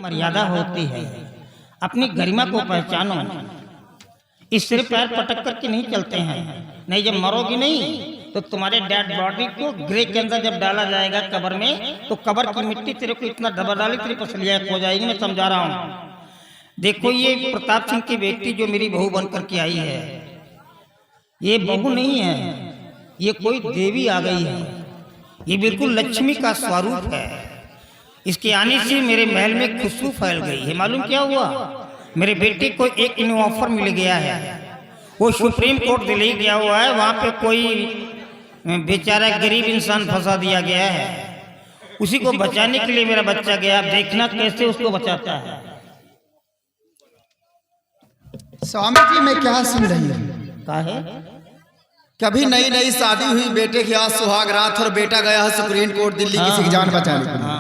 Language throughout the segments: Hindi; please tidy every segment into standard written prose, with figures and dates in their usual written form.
मर्यादा होती है। अपनी गरिमा को पहचानो। इस सिर पैर पटक करके नहीं चलते हैं। नहीं, जब मरोगी नहीं तो तुम्हारे डेड बॉडी को ग्रे के अंदर जब डाला जाएगा कब्र में, तो कब्र की मिट्टी तेरे को इतना दबा डाली तेरे को सलियाक हो जाएगी। मैं समझा रहा हूँ। देखो ये प्रताप सिंह की बेटी जो मेरी बहू बन करके आई है, ये बहू नहीं है, ये कोई देवी आ गई है। ये बिल्कुल लक्ष्मी का स्वरूप है। इसके आने से मेरे महल में खुशबू फैल गई है। मालूम क्या हुआ? मेरे बेटे को एक न्यू ऑफर मिल गया है। वो सुप्रीम कोर्ट दिल्ली गया हुआ है। वहां पे कोई बेचारा गरीब इंसान फंसा दिया गया है। उसी को बचाने के लिए मेरा बच्चा गया। आप देखना कैसे उसको बचाता है। स्वामी जी मैं क्या सुन रही हूँ? का है? कभी नई नई शादी हुई, बेटे की आज सुहाग रात और बेटा गया है सुप्रीम कोर्ट दिल्ली किसी की जान बचाने के लिए।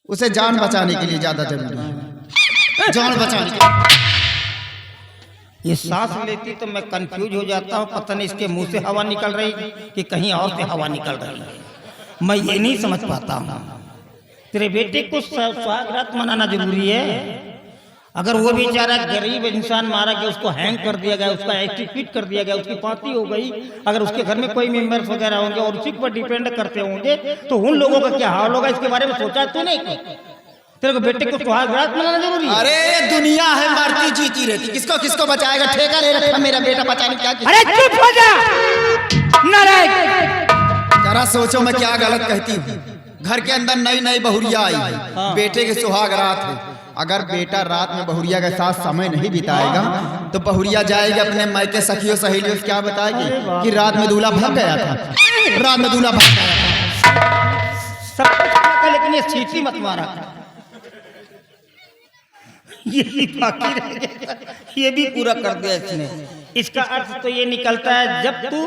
उसे जान बचाने के लिए ज्यादा जरूरी है। जान बचाने के लिए ये सांस लेती तो मैं कंफ्यूज हो जाता हूँ। पता नहीं इसके मुंह से हवा निकल रही कि कहीं और से हवा निकल रही है। मैं ये नहीं समझ पाता हूँ। तेरे बेटे को सुहाग रात मनाना जरूरी है। अगर वो बेचारा गरीब इंसान मारा गया, उसको हैंग कर दिया गया, उसका एक्टिवेट कर दिया गया, उसकी फांसी हो गई, अगर उसके घर में कोई मेंबर्स वगैरह होंगे और उसी पर डिपेंड करते होंगे तो उन लोगों का क्या हाल होगा? इसके बारे में सोचा तू नहीं? तेरे को बेटे को सुहाग रात मनाना जरूरी है। अरे दुनिया है मरती जीती रहती, किसको किसको बचाएगा? ठेका ले रखा मेरा बेटा बचाने क्या? अरे चुप हो जा नालायक! जरा सोचो मैं क्या गलत कहती हूँ। घर के अंदर नई नई बहुरिया आई है, बेटे की सुहाग रात है। अगर बेटा रात में बहुरिया के साथ समय नहीं बिताएगा तो बहुरिया जाएगी अपने मायके सखियों सहेलियों से क्या बताएगी कि रात में दूल्हा भाग गया था, रात में दूल्हा भाग गया था। सब कुछ, लेकिन ये सीटी मत मारा। ये भी बाकी रह गया, ये भी पूरा कर दिया इसने। इसका अर्थ तो ये निकलता है जब तू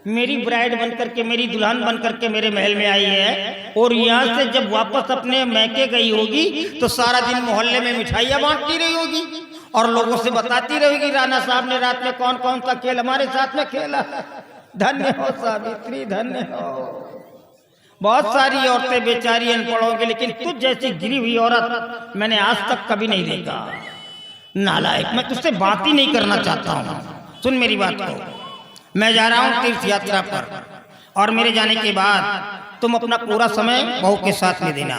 मेरी ब्राइड बन करके, मेरी दुल्हन बन करके मेरे महल में आई है और यहाँ से जब वापस अपने मैके गई होगी तो सारा दिन मोहल्ले में मिठाइयाँ बांटती रही होगी और लोगों से बताती रहेगी राणा साहब ने रात में कौन कौन सा खेल हमारे साथ में खेला। धन्य हो सावित्री, धन्य हो। बहुत सारी औरतें बेचारी अनपढ़ होंगी, लेकिन तुझ जैसी गिरी हुई औरत मैंने आज तक कभी नहीं देखा। नालायक, मैं तुझसे बात ही नहीं करना चाहता हूँ। सुन मेरी बात को। मैं जा रहा हूँ तीर्थ यात्रा पर और मेरे जाने के बाद तुम अपना पूरा समय बहू के साथ में देना,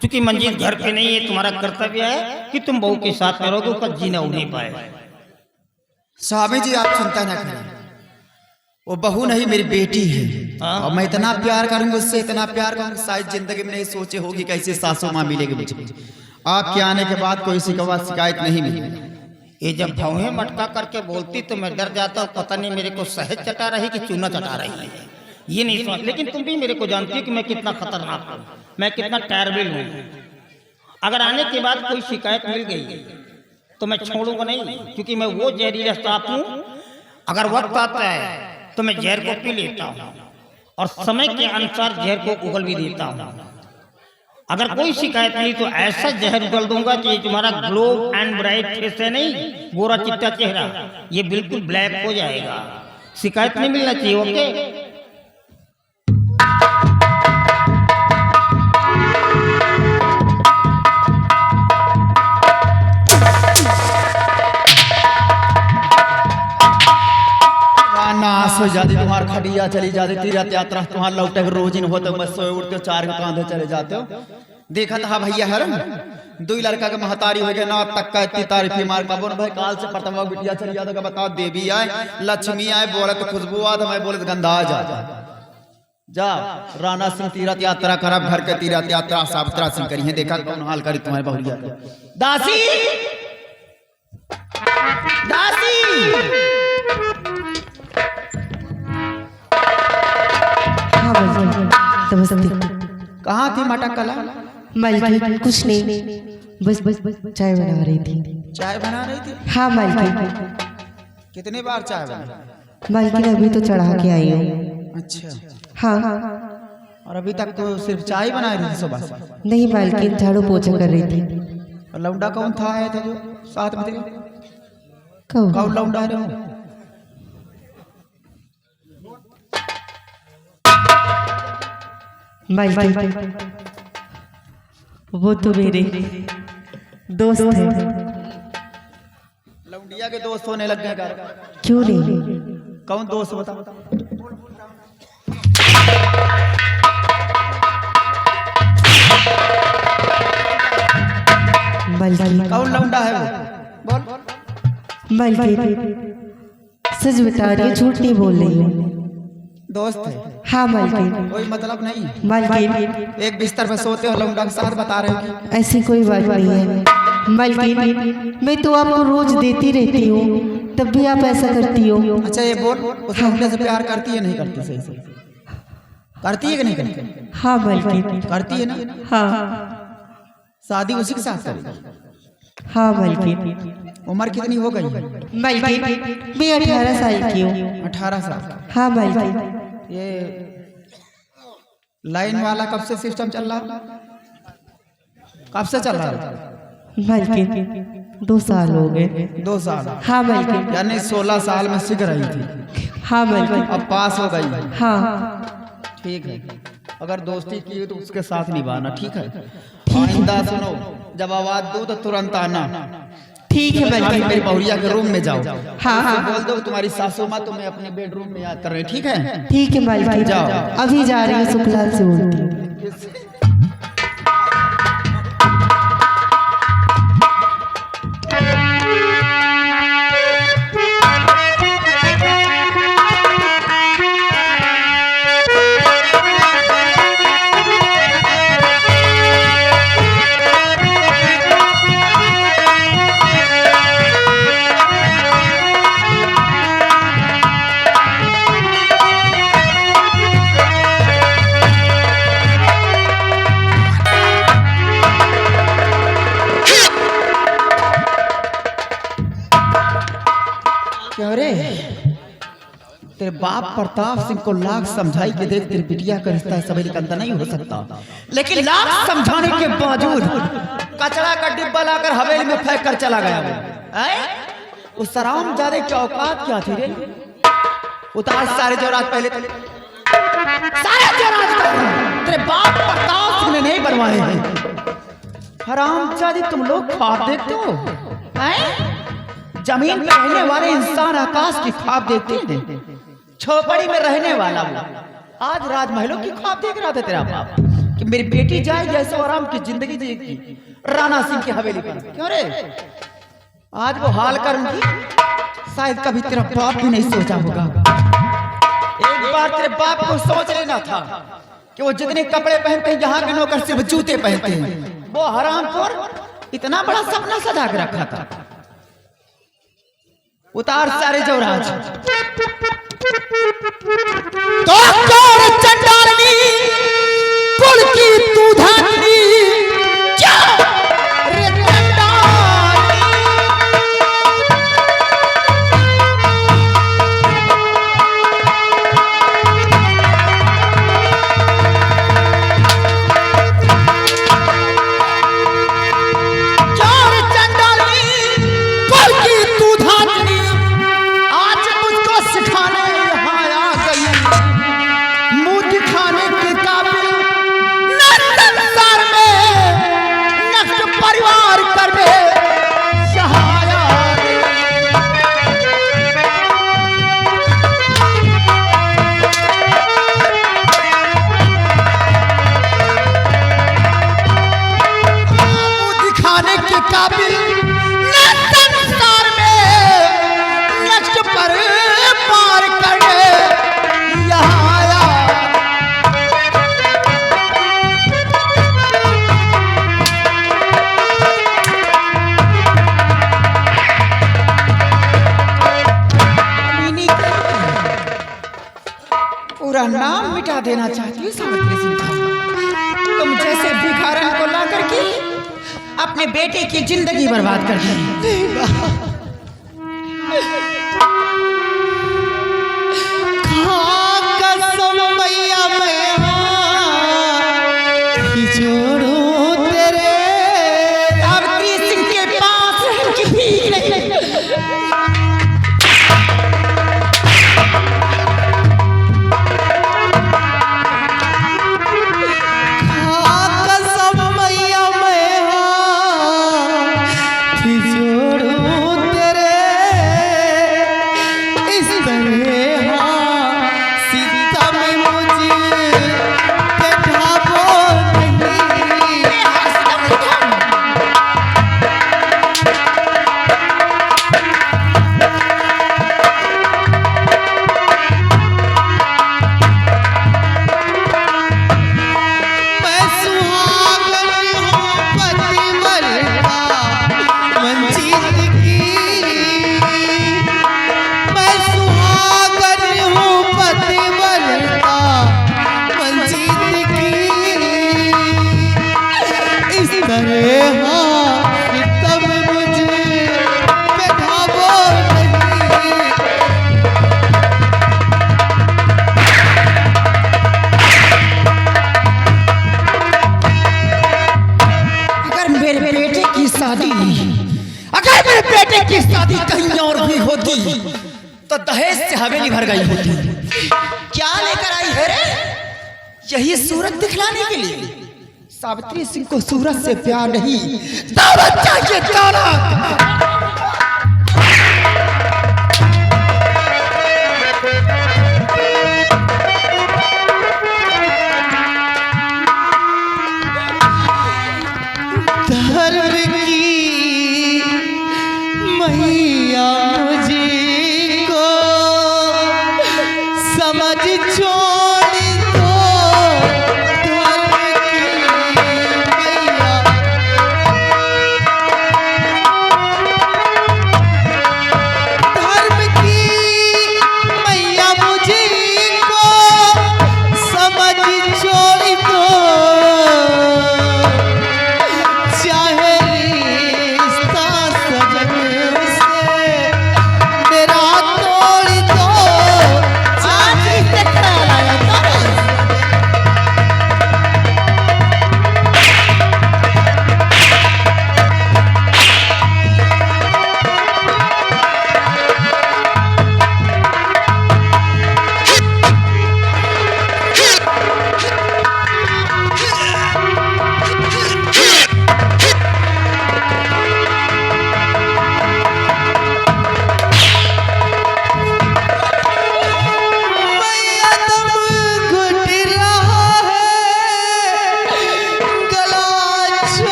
क्योंकि मंजीत घर पे नहीं है। तुम्हारा कर्तव्य है कि तुम बहू के साथ में रहोगे, उसका जीना हो नहीं पाए। स्वामी जी आप चिंता ना करें, वो बहू नहीं मेरी बेटी है और मैं इतना प्यार करूंगा उससे, इतना प्यार करूंगा शायद जिंदगी में नहीं सोचे होगी कैसे सासू माँ मिलेगी मुझे। आपके आने के बाद कोई शिकायत नहीं मिलेगी। ये जब भौहें मटका करके बोलती तो मैं डर जाता हूँ, पता नहीं मेरे को शहद चटा रही कि चूना चटा रही है। ये नहीं समझ। लेकिन तुम भी मेरे को जानती हो कि मैं कितना खतरनाक हूँ, मैं कितना टेररिबल हूँ। अगर आने के बाद कोई शिकायत मिल गई तो मैं छोड़ूंगा नहीं, क्योंकि मैं वो जहरीला सांप हूँ। अगर वक्त आता है तो मैं जहर को पी लेता हूँ और समय के अनुसार जहर को उगल भी देता हूँ। अगर कोई शिकायत नहीं तो ऐसा जहर उगल दूंगा कि तुम्हारा ग्लो एंड ब्राइट फेस है नहीं, गोरा चिट्टा चेहरा, ये बिल्कुल ब्लैक हो जाएगा। शिकायत नहीं मिलना चाहिए। ओके? नाश हो जाती तुम्हार खटिया चली जाती, तीर्थ यात्रा तुम्हार लौटे रोज इन होते, मैं सोए उठते हो, चार के कांधे चले जाते हो। देखा था भैया हरन दो लड़का के महतारी हो गया ना तक का इतनी तारीफी मार का बोल भाई काल से प्रथम बिटिया चली जाता का बताओ देवी आए लक्ष्मी आए बोले तो खुशबू आ, तो मैं बोले तो गंधा आ जा। राणा सिंह तीर्थ यात्रा खराब घर के तीर्थ यात्रा सावित्रा सिंह करी है। देखा कौन हाल करी तुम्हारे बहुरिया दासी दासी। कहाँ थी मटक कला? मालकिन कुछ नहीं, बस चाय बना रही थी। चाय बना रही थी? हाँ मालकिन। कितनी बार चाय बना? मालकिन अभी तो चढ़ा के आई हूँ। अच्छा हाँ। और अभी तक तो सिर्फ चाय बना रही थी सुबह से? नहीं मालकिन, झाड़ू पोछा कर रही थी। और लौंडा कौन था आया था जो साथ में थे? कौन लौंडा रहे हो? मालकिन वो तो मेरे दोस्त है। लौंडिया के दोस्त होने लग गए घर। क्यों नहीं? कौन दोस्त बता? कौन लौंडा है वो? बोल। मालकिन सच बता रही हूँ, झूठ नहीं बोल रही हूँ। दोस्त है? हाँ मालकिन। कोई मतलब नहीं? मालकिन एक बिस्तर पे सोते हो लौंडा के साथ बता रहे हो? ऐसी कोई बात नहीं है मालकिन, मैं तो आपको रोज देती रहती हूँ, तब भी आप ऐसा करती हो। अच्छा ये बोल, उस लौंडे से प्यार करती है नहीं करती? सही से करती है कि नहीं करती? हाँ मालकिन। करती है ना? हाँ शादी उसी के साथ करेगी? हाँ मालकिन। उम्र कितनी हो गई? मालकिन मैं 18 साल की हूँ। 18 साल? हाँ मालकिन। ये लाइन वाला कब से सिस्टम चल रहा? कब से चल रहा? मालकिन 2 साल हो गए। 2 साल? हाँ मालकिन। यानी 16 साल में सीख रही थी? हाँ मालकिन। अब पास हो गई? हाँ ठीक है। अगर दोस्ती की तो उसके साथ निभाना, ठीक है? आइंदा सुनो, जब आवाज दो तो तुरंत आना। ठीक है मालकिन। मेरी बहुरिया के रूम में जाओ। हाँ हाँ बोल दो तुम्हारी सासू माँ तुम्हें अपने बेडरूम में याद कर रही, ठीक है? ठीक है मालकिन। जाओ। अभी जा रही हूँ, सुखलाल से बोलती हूँ। तेरे बाप प्रताप सिंह को लाख समझाई के देख तेरी बिटिया का रिश्ता सवेरे का नहीं हो सकता, लेकिन लाख समझाने के बावजूद कचरा का डिब्बा लाकर हवेली में फेंक कर चला गया वो। उस सराम जादे की औकात क्या थी रे? उतार सारे जोरात पहले सारे जोरात तेरे बाप प्रताप सिंह ने नहीं बनवाए हैं। हराम जादे तुम लोग ख्वाब देखते हो? जमीन पर रहने वाले इंसान आकाश की ख्वाब देखते हैं, झोपड़ी में रहने वाला आज राजमहलों की ख्वाब देख रहा था तेरा बाप कि मेरी बेटी जाए जैसे आराम की जिंदगी जिएगी राणा सिंह की हवेली पर। क्यों रे? आज वो हाल करूंगी, शायद कभी तेरा बाप भी नहीं सोचा होगा। एक बार तेरे बाप को सोच लेना था कि वो जितने कपड़े पहनते हैं यहाँ के नौकर सिर्फ जूते पहनते हैं। वो हरामखोर इतना बड़ा सपना सजा के रखा था। उतार सारे जोराज। तो चंडालनी कुल की तू धानी क्या रे पूरा नाम मिटा देना चाहती हूँ सावित्री सिंह का। तुम जैसे भिखारन को ला करके अपने बेटे की जिंदगी बर्बाद कर दी। बेटे की शादी, अगर मेरे बेटे की शादी कहीं और भी होती तो दहेज से हवेली भर गई होती। क्या लेकर आई है रे? यही सूरत दिखलाने के लिए? सावित्री सिंह को सूरत से प्यार नहीं, दौलत चाहिए, दौलत।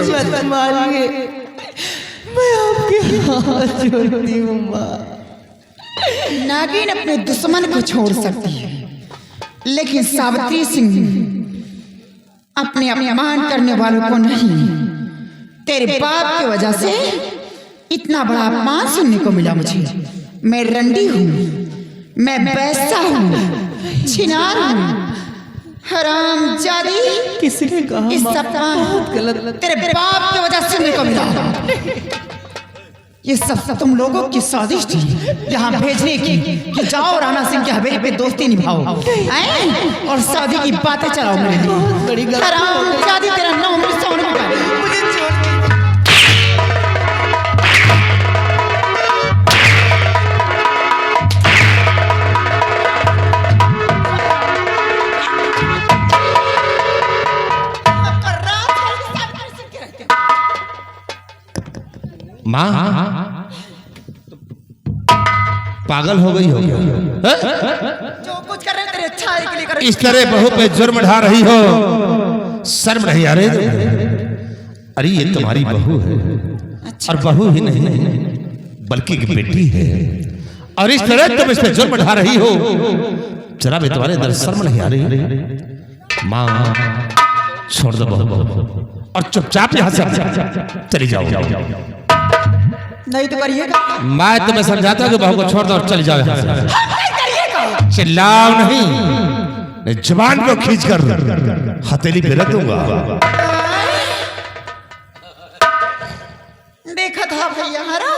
मत मारिए, मैं आपके हाथ जोड़ती हूँ माँ। नागिन अपने दुश्मन को छोड़ सकती है, लेकिन सावित्री सिंह अपने अपमान करने वालों को नहीं। तेरे बाप की वजह से इतना बड़ा अपमान सुनने को मिला मुझे। मैं रंडी हूँ, मैं बैसा हूँ, छिनार हूँ, हरामजादी। किसने कहा? इस अपमान गलत तेरे बाप की वजह से सुनने को मिला। ये सब तुम लोगों की साजिश थी यहाँ भेजने की कि जाओ राणा सिंह की हवेली पे दोस्ती निभाओ और शादी की बातें चलाओ मेरे लिए। हरामजादी, तेरा नाम मुझे छोड़। माँ पागल हो गई हो क्या? जो कुछ कर रहे तेरे अच्छाई के लिए कर रहे। इस तरह बहू पे जुर्म ढा रही हो, शर्म नहीं आ रही? अरे ये तुम्हारी बहू है, और बहू ही नहीं बल्कि एक बेटी है, और इस तरह तुम इस पे जुर्म ढा रही हो। जरा भी तुम्हारे अंदर शर्म नहीं आ रही? माँ छोड़ दो बहू और चुपचाप यहाँ से चली जाओ। नहीं तो करिएगा। मैं तुम्हें समझाता हूँ कि बहू को छोड़ दो और चली जाओ यहाँ से। चिल्लाओ नहीं, जुबान को खींचकर हथेली पे रख दूंगा। देखा था भैया हरा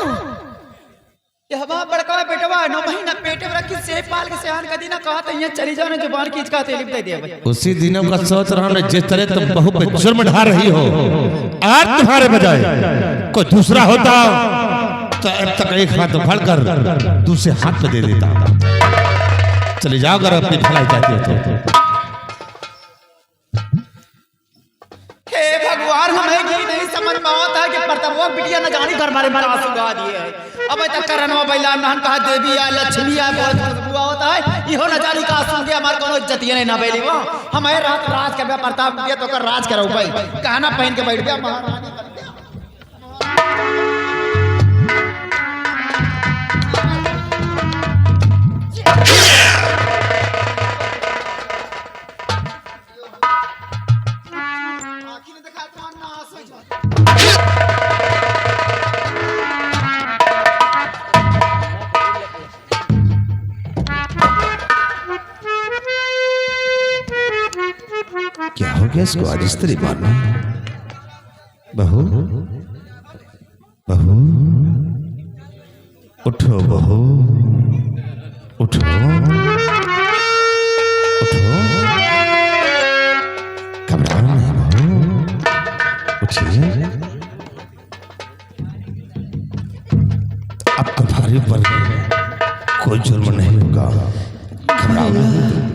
यह बड़का बेटवा 9 महीना पेट में रखी से पाल के सियान का दिन कहा तो यहाँ चली जाओ ना, जुबान खींच का तेली दे दिया। उसी दिनों का सोच रहा हूँ जिस तरह तुम बहू पे जुर्म ढा रही हो, आज तुम्हारे बजाय कोई दूसरा होता तो अब तक एक हाथ उखाड़ कर दूसरे हाथ पे दे देता। चले जाओ अगर अपनी भलाई चाहती हो तो। हे भगवान, हमें ये नहीं समझ में आता कि परतवा बिटिया न जानी घर मारे आंसू गा दिए है। अब तक करनवा बैला नहन कहा देवी आ लक्ष्मी आ बहुत बुआ होता है, इहो न जानी का आंसू के हमार कोनो इज्जत नहीं ना बैली वो। हमें रात राज के प्रताप दिया तो कर राज करो भाई, कहना पहन के बैठ गया महारानी। क्या हो गया इसको आज इस तरह मारना? बहू बहू उठो, बहू उठो उठो, घबराओ नहीं बहू, उठिए। अब तुम्हारे ऊपर कोई जुर्म नहीं होगा, घबराओ नहीं।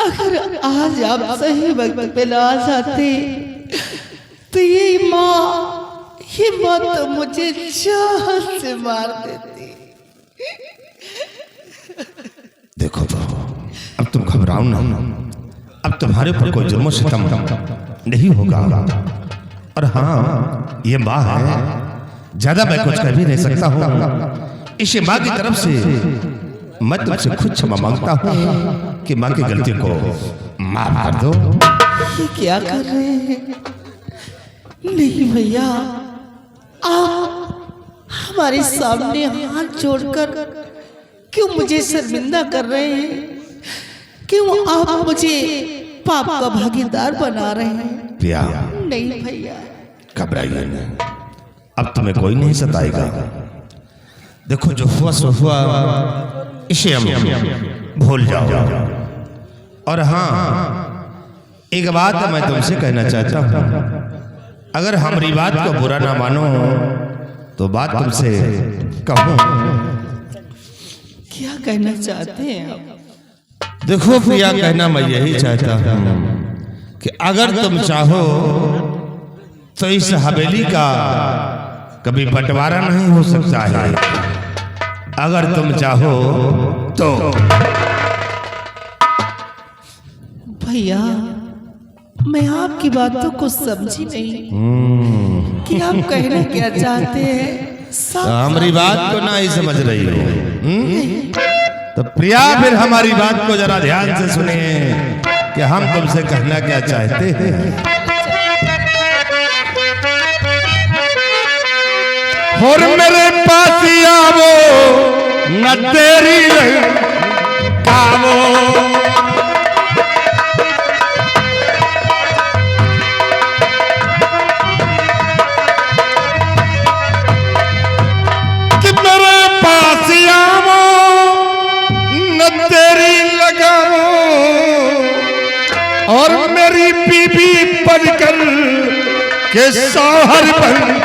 अगर आज आप सही वक्त पे ना जाते तो ये माँ तो मुझे जान से मार देती। देखो तो अब तुम घबराओ ना, अब तुम्हारे ऊपर कोई जुर्म सितम नहीं होगा। और हाँ, ये माँ है, ज्यादा मैं कुछ कर भी नहीं सकता हूँ। इस माँ की तरफ से मैं तुमसे खुद क्षमा मांगता हूँ कि माँ की गलती को माफ कर दो। ये क्या कर रहे हैं? नहीं भैया, आप हमारे सामने हाथ जोड़कर क्यों मुझे शर्मिंदा कर रहे हैं? क्यों आप मुझे पाप का भागीदार बना रहे हैं? प्रिया, नहीं भैया, घबराइए नहीं, अब तुम्हें कोई नहीं सताएगा। देखो जो हुआ सो हुआ, इसे हम भूल जाओ। और हाँ, एक बात मैं तुमसे कहना चाहता हूँ, अगर हमारी बात को बुरा ना मानो तो बात तुमसे कहूँ। क्या कहना चाहते हैं आप? देखो प्रिया, कहना मैं यही चाहता हूँ कि अगर तुम चाहो तो इस हवेली का कभी बंटवारा नहीं हो सकता है। अगर तुम चाहो तो। भैया, मैं आपकी बातों को समझी नहीं कि आप कहना क्या चाहते हैं। हमारी बात को ना ही समझ रही हो। तो प्रिया, फिर हमारी बात को जरा ध्यान से सुने कि हम तुमसे कहना क्या चाहते हैं। और मेरे पास आवो न तेरी कावो, कि मेरे पास आवो न तेरी लगावो, और मेरी बीबी बनकर के शौहर बन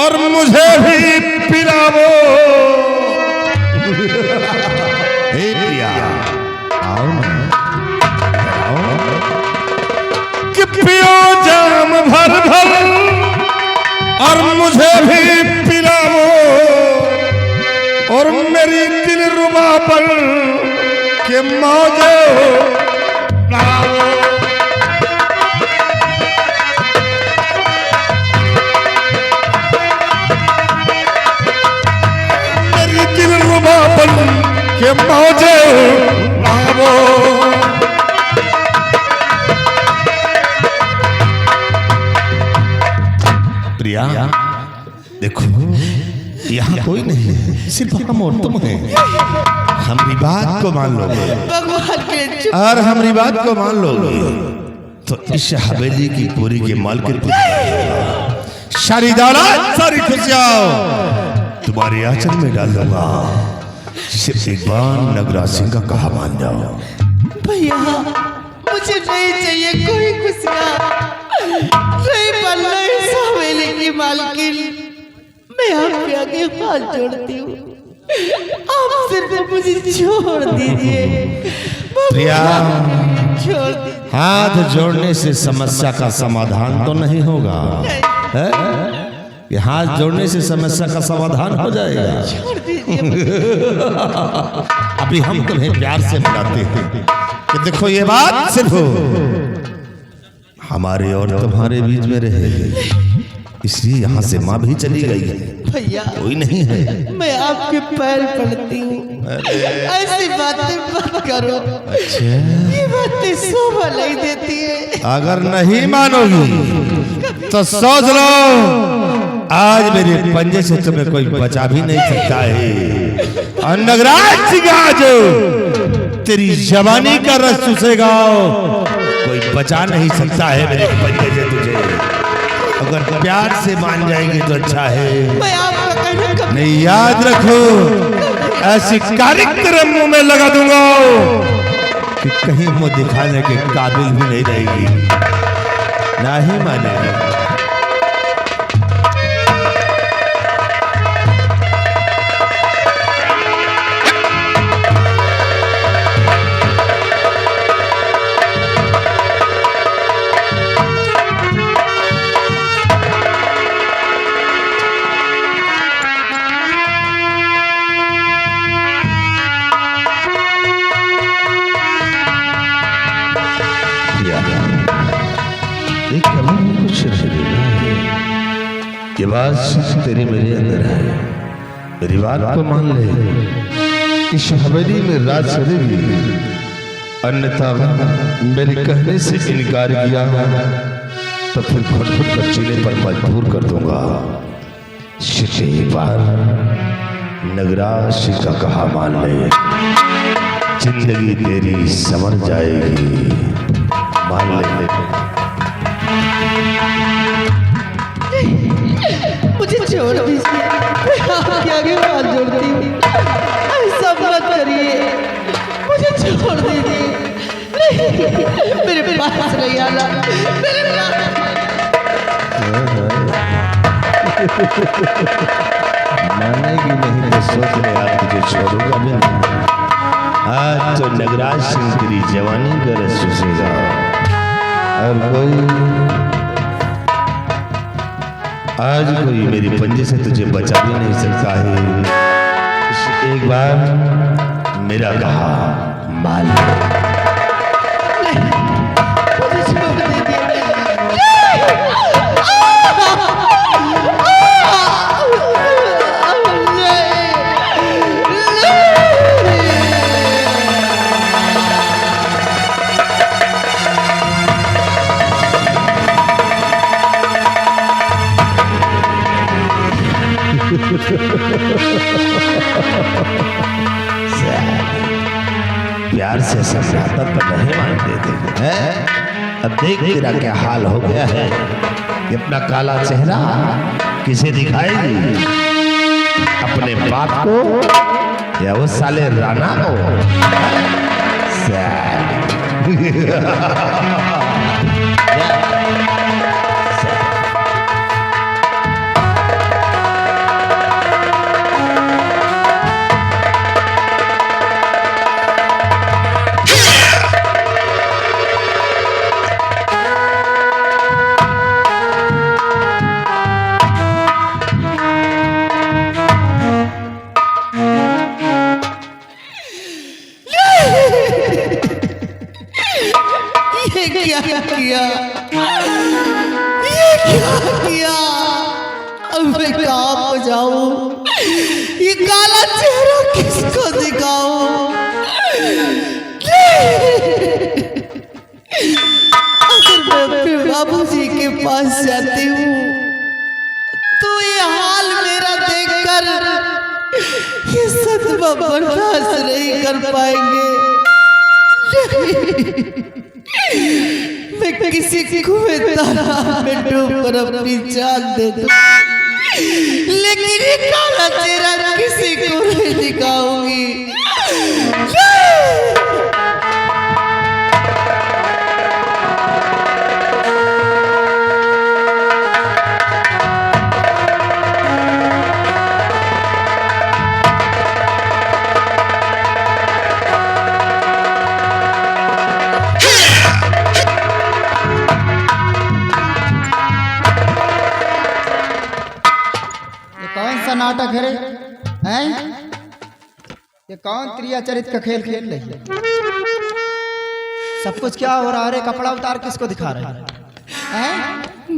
और मुझे भी पिलावो। हे प्रिया, आओ आओ, कि पियो जाम भर भर और मुझे भी पिलावो, और मेरी दिल रुबा पर के मौजे लाओ। के मौजे लावो। प्रिया, देखो यहाँ कोई नहीं है, सिर्फ हम और तुम हैं। हमारी बात को मान लोगे और हमारी बात को मान लोगे तो इस हवेली की पूरी के मालकिन सारी दौलत सारी खुशियां तुम्हारे आंचल में डाल दूंगा। सिर्फ एक बार नगरा सिंह का कहा मान जाओ। भैया, मुझे नहीं चाहिए कोई खुशियाँ, नहीं बल्ला इस हवेली की मालकिन। मैं आपके आगे हाथ जोड़ती हूँ, आप सिर्फ मुझे छोड़ दीजिए। प्रिया, छोड़ दीजिए। हाथ जोड़ने से समस्या का समाधान तो नहीं होगा, है? कि हाथ जोड़ने से समस्या का समाधान हो जाएगा। छोड़ दीजिए। अभी हम तुम्हें प्यार से बुलाते हैं कि देखो ये बात सिर्फ हमारे और तुम्हारे बीच में रहेगी। इसलिए यहाँ से माँ भी चली गई है, भैया कोई नहीं है। मैं आपके पैर पड़ती हूँ, ऐसी बातें मत करो। अच्छा, ये बातें शोभा नहीं देती है। अगर नहीं मानोगी तो सोच लो, आज मेरे पंजे से तुम्हें कोई बचा भी नहीं सकता है। और नगराज जो तेरी जवानी का रस चूसेगा, कोई बचा नहीं सकता है मेरे पंजे से तुझे। अगर प्यार से मान जाएगी तो अच्छा है, मैं आपका कहना कभी नहीं याद रखो, ऐसी कार्यक्रम मुंह में लगा दूंगा कि कहीं मुंह दिखाने के काबिल भी नहीं रहेगी, ना ही मानेगी। ये बात तेरी मेरे अंदर है, मेरी बात को मान ले। इस हवेली में राज चलेगी, अन्यथा मेरे कहने से इनकार किया तो फिर घुट-घुट कर जीने पर मजबूर कर दूंगा। शिशे एक बार नगराज का कहा मान ले, जिंदगी तेरी संवर जाएगी, मान ले। मुझे छोड़ दीजिए, मैं आपके आगे हाथ जोड़ती हूँ, ऐसा मत करिए, मुझे छोड़ दीजिए। नहीं, मेरे पास नहीं आना, मेरे पास। मानेगी नहीं तो सोच ले, आज तुझे छोड़ूंगा भी नहीं। आज तो नगराज सिंह तेरी जवानी का रस चूसेगा, और आज कोई मेरी पंजे से तुझे बचा भी नहीं सकता है। एक बार मेरा कहा मान ले। मुझे छोड़ दीजिए। प्यार से समझाता तो नहीं मानते थे, हैं? अब देख तेरा क्या हाल हो गया है। कि अपना काला चेहरा किसे दिखाएगी, अपने बाप को या वो साले राणा को? अब मैं कहाँ पर जाऊँ? ये काला चेहरा किसको दिखाऊं? अगर मैं अपने बाबूजी के पास जाती हूँ तो ये हाल मेरा देखकर ये सदमा बर्दाश्त नहीं कर पाएंगे। मैं किसी कुएं तालाब में डूब कर अपनी जान दे दूं, लेकिन ये काला चेहरा किसी को नहीं दिखाऊंगी। नाटक है रे, हैं? ये कौन त्रिया चरित का खेल खेल रही है? सब कुछ क्या हो रहा है रे? कपड़ा उतार किसको दिखा रहे हैं?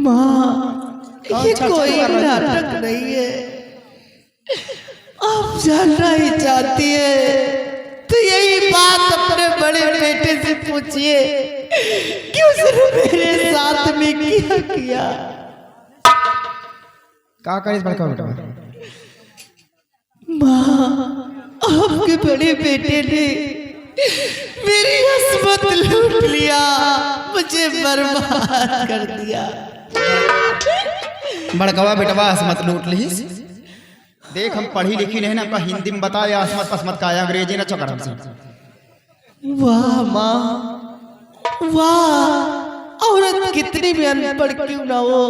माँ, ये कोई नाटक नहीं है। आप जानना ही चाहती है तो यही बात अपने बड़े बेटे से पूछिए कि उसने मेरे साथ में क्या किया। का करे बड़का बेटा? माँ, आपके बड़े बेटे ने मेरी किस्मत लूट लिया, मुझे बर्बाद कर दिया। बड़कवा बेटवा असमत लूट ली। देख हम पढ़ी लिखी नहीं ना, हिंदी में बताया असमत पसमत का अंग्रेजी न चकर हमसे। वाह माँ वाह, औरत कितनी भी अनपढ़ क्यों ना हो,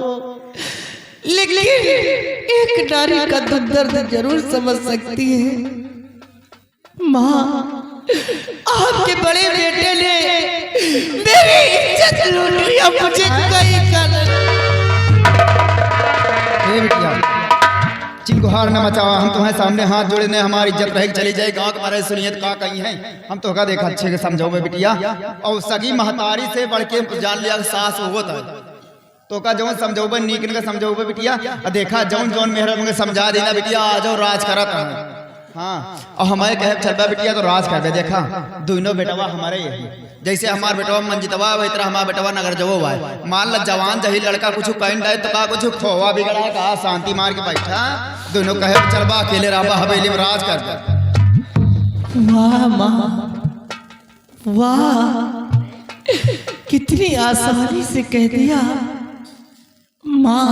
लेकिन एक नारी का दुख दर्द जरूर समझ सकती है। माँ, आपके बड़े बेटे ने मेरी इज्जत लूट लिया, मुझे कहीं बिटिया जिनको हार न मचावा, हम तुम्हारे सामने हाथ जोड़े ने, हमारी इज्जत रह चली जाए गाँव तुम्हारे सुनियत का कहीं है। हम तो का देखा अच्छे के समझाओ बिटिया, और सगी महतारी से बढ़ के जान लिया सास होता है तो का जौन समझाओ नीक का समझाओ बिटिया। देखा जौन जौन मेहरा मुझे समझा देना बिटिया, आ जाओ राज करत है। हाँ, और हमारे कहे चलबा बिटिया तो राज कर दे। देखा दोनों बेटवा हमारे यही, जैसे हमार बेटवा मंजितवा वही तरह हमारा बेटवा नगर जवो है। मान ल जवान जही लड़का कुछ कहीं डाले तो का कुछ खोवा बिगड़ा है, कहा शांति मार के बैठा, दोनों कहे चलबा अकेले रहा हवेली में राज कर दे। वाह माँ वाह, कितनी आसानी से कह दिया। माँ,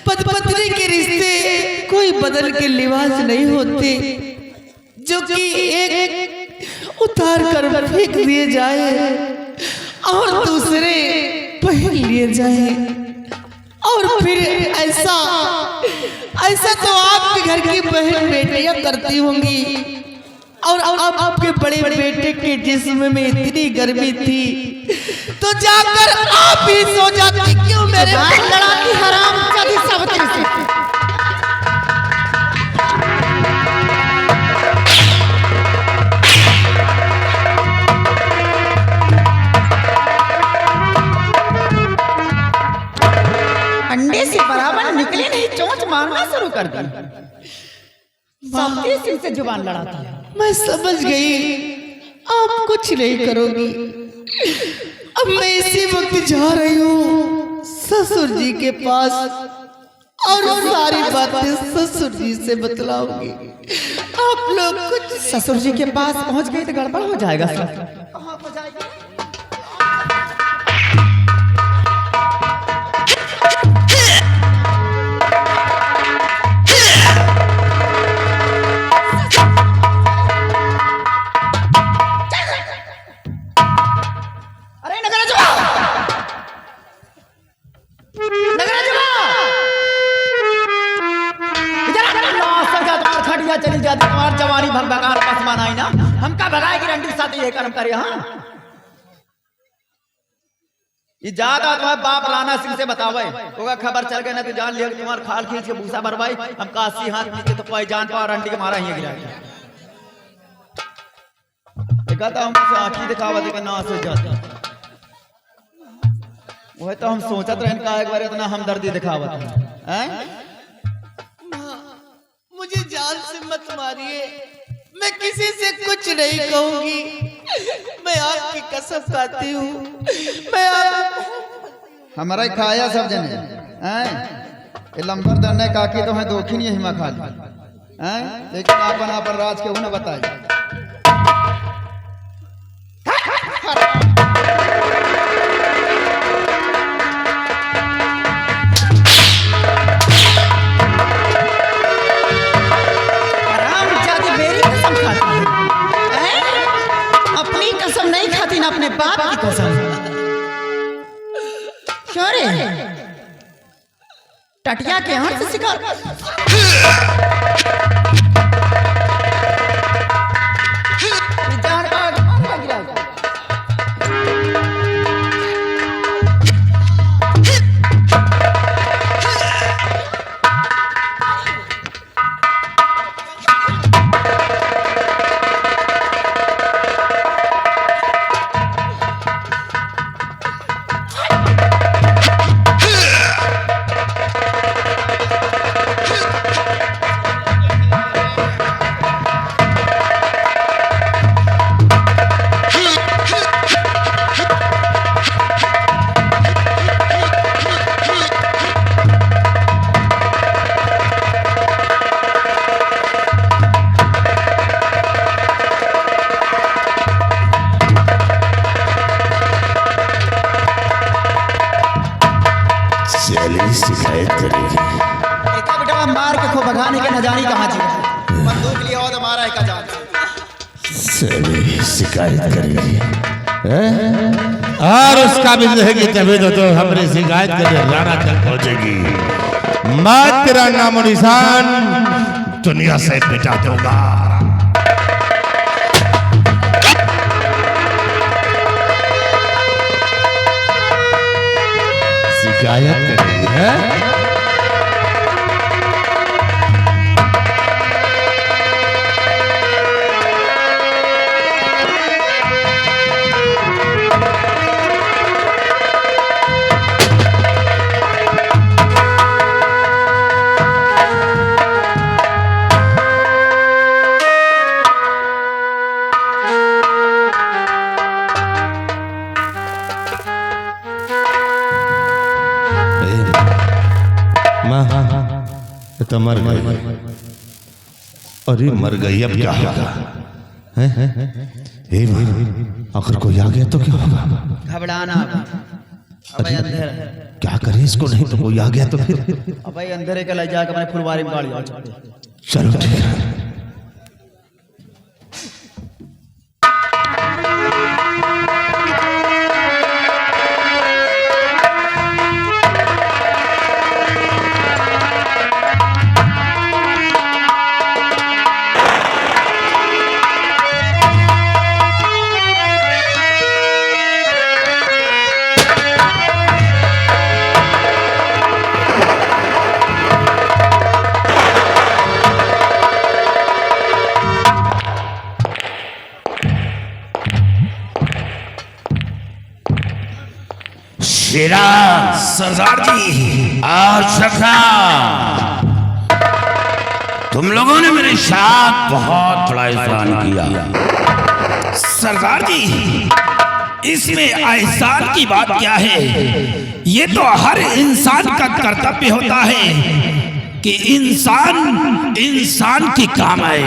पति पत्नी के रिश्ते कोई बदल के लिबास नहीं होते जो कि एक उतार कर फेंक दिए जाए और दूसरे पहन लिए जाए। और फिर ऐसा तो आपके घर की बहन बेटियां करती होंगी, और अब आपके बड़े बेटे के जिस्म में इतनी गर्मी थी तो जाकर आप ही सो जाती क्यों मेरे लड़ाकी हराम जाती सावित्री से। अंडे से बराबर निकले नहीं, चोंच मारना शुरू कर दी। सावित्री सिंह से जुबान लड़ाती है। मैं समझ गई आप कुछ नहीं करोगी। अब मैं इसी वक्त जा रही हूँ ससुर जी के पास और सारी बातें ससुर जी से बतलाऊंगी। आप लोग कुछ ससुर जी के पास पहुंच गई तो गड़बड़ हो जाएगा सब। चली जाती तुम्हार जवानी भग भगार पसमान आई ना, हम का भगाएगी रंडी साथ ये कर्म करे। हाँ, ये ज्यादा तुम्हारे बाप राणा सिंह से बतावे होगा, खबर चल गई ना तो जान लिया तुम्हार खाल खींच के भूसा भरवाई, हम काशी हाथ नीचे तो कोई जान पा रंडी के मारा ही गिरा देखा था। हम आखी दिखावा देकर ना सोच जाता, वह तो हम सोचत रहे का एक बार इतना हमदर्दी दिखावत है। मुझे जान से मत मारिए, मैं किसी से कुछ नहीं कहूंगी। मैं आपकी कसम खाती हूँ, मैं हमारा ही खाया सब जने हैं। लंबर दरने काकी तो है दोखिन यही में खा ली हैं, लेकिन आपन आपन राज के न बताई। अपने बाप की कसम क्यों रे टटिया के हाथ से शिकार का मार के खो भगाने के न जानी कहाँ जी बंदूक लिया हो तो मारा है का जान सभी शिकायत करेगी और उसका भी रहेगी तभी तो हमरे शिकायत करके राणा तक पहुंचेगी। मैं तेरा नाम निशान दुनिया से मिटा दूंगा। शिकायत करेगी है तो मर गई। अरे मर गई अब क्या होगा? आखिर कोई आ गया तो क्या होगा? घबराना अबे अंधेर क्या करें इसको, नहीं तो कोई आ गया तो फिर अबे अंधेरे के ले जाकर मैंने फुलवारी में गाड़ी चलो ठीक है। शेरा सरदार जी और सखा, तुम लोगों ने मेरे साथ बहुत बड़ा एहसान किया। सरदार जी, इसमें एहसान की बात क्या है? ये तो हर इंसान का कर्तव्य होता है कि इंसान इंसान की काम है।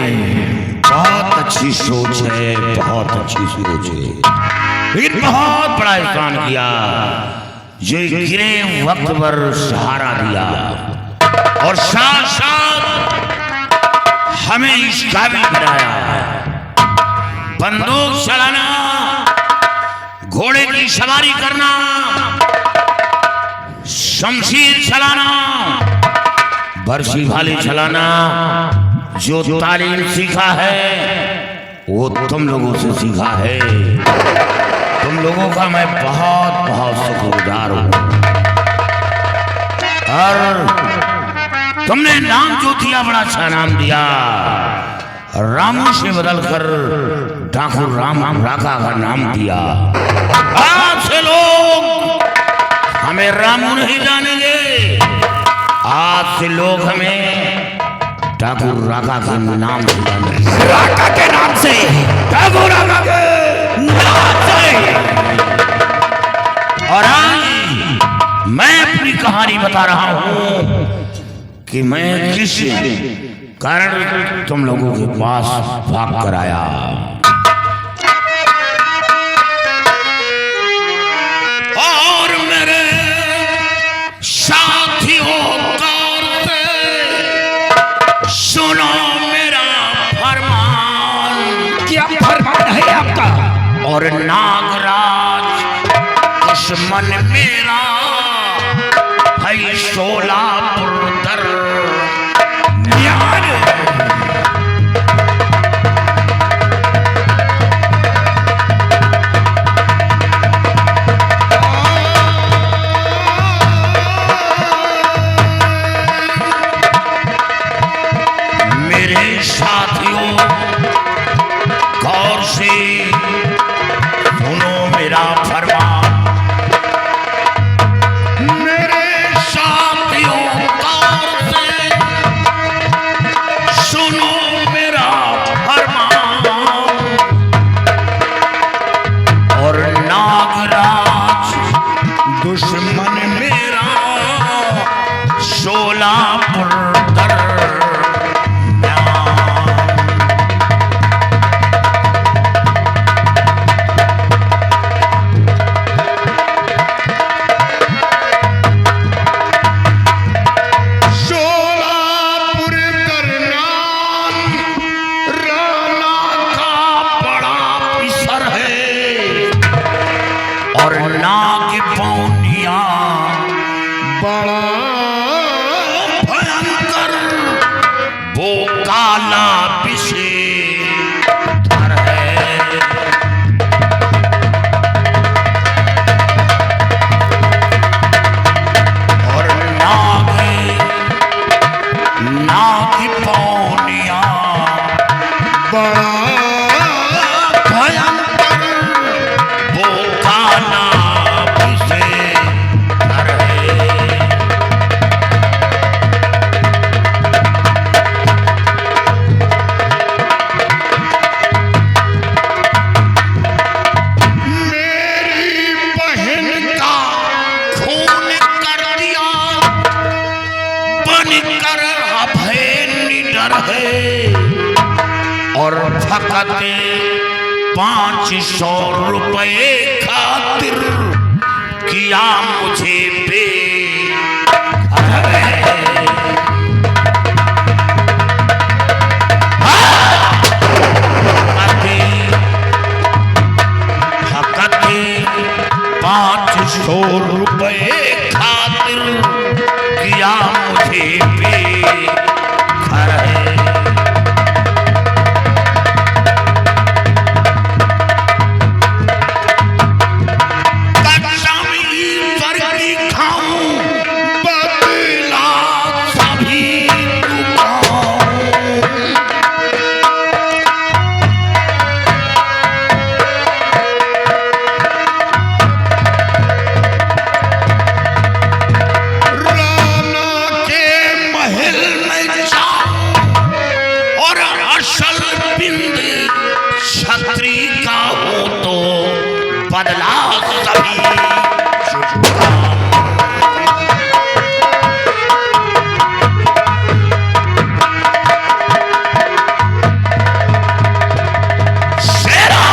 बहुत अच्छी सोच है, बहुत अच्छी सोच है, लेकिन बहुत बड़ा एहसान किया जो गिरे वक्त पर सहारा दिया और साथ साथ हमें इस काबिल बनाया। बंदूक चलाना, घोड़े की सवारी करना, शमशीर चलाना, बरसी भाली चलाना, जो तालीम सीखा है वो तुम लोगों से सीखा है। तुम लोगों का मैं बहुत बहुत शुक्रगुजार हूं। और तुमने नाम जो दिया बड़ा अच्छा नाम दिया, रामू से बदलकर ठाकुर राम राका का नाम दिया। आज से लोग हमें रामू नहीं जानेंगे, आज से लोग हमें ठाकुर राका का नाम से जानेंगे। राका के नाम से, ठाकुर राका के नाम से। और आज मैं अपनी कहानी बता रहा हूं कि मैं किस कारण तुम लोगों के पास भाग कर आया। और मेरे साथियों, गौर से सुनो मेरा फरमान। क्या फरमान है आपका? और नागराज दुश्मन मेरा है सोलापुर दर न्याय। मेरे साथियों, गौर से सुनो मेरा फरमान। मेरे साथियों, गौर से सुनो मेरा फरमान। और नागराज दुश्मन मेरा सोलापुर दर वो काला विषधर है। और नागी पौनिया बड़ा भयंकर वो काला विषधर है। और फकत 500 रुपए खातिर किया मुझे फकत 500 रुपए खातिर किया मुझे बेघर है। छत्री का हो तो बदला सभी शेरा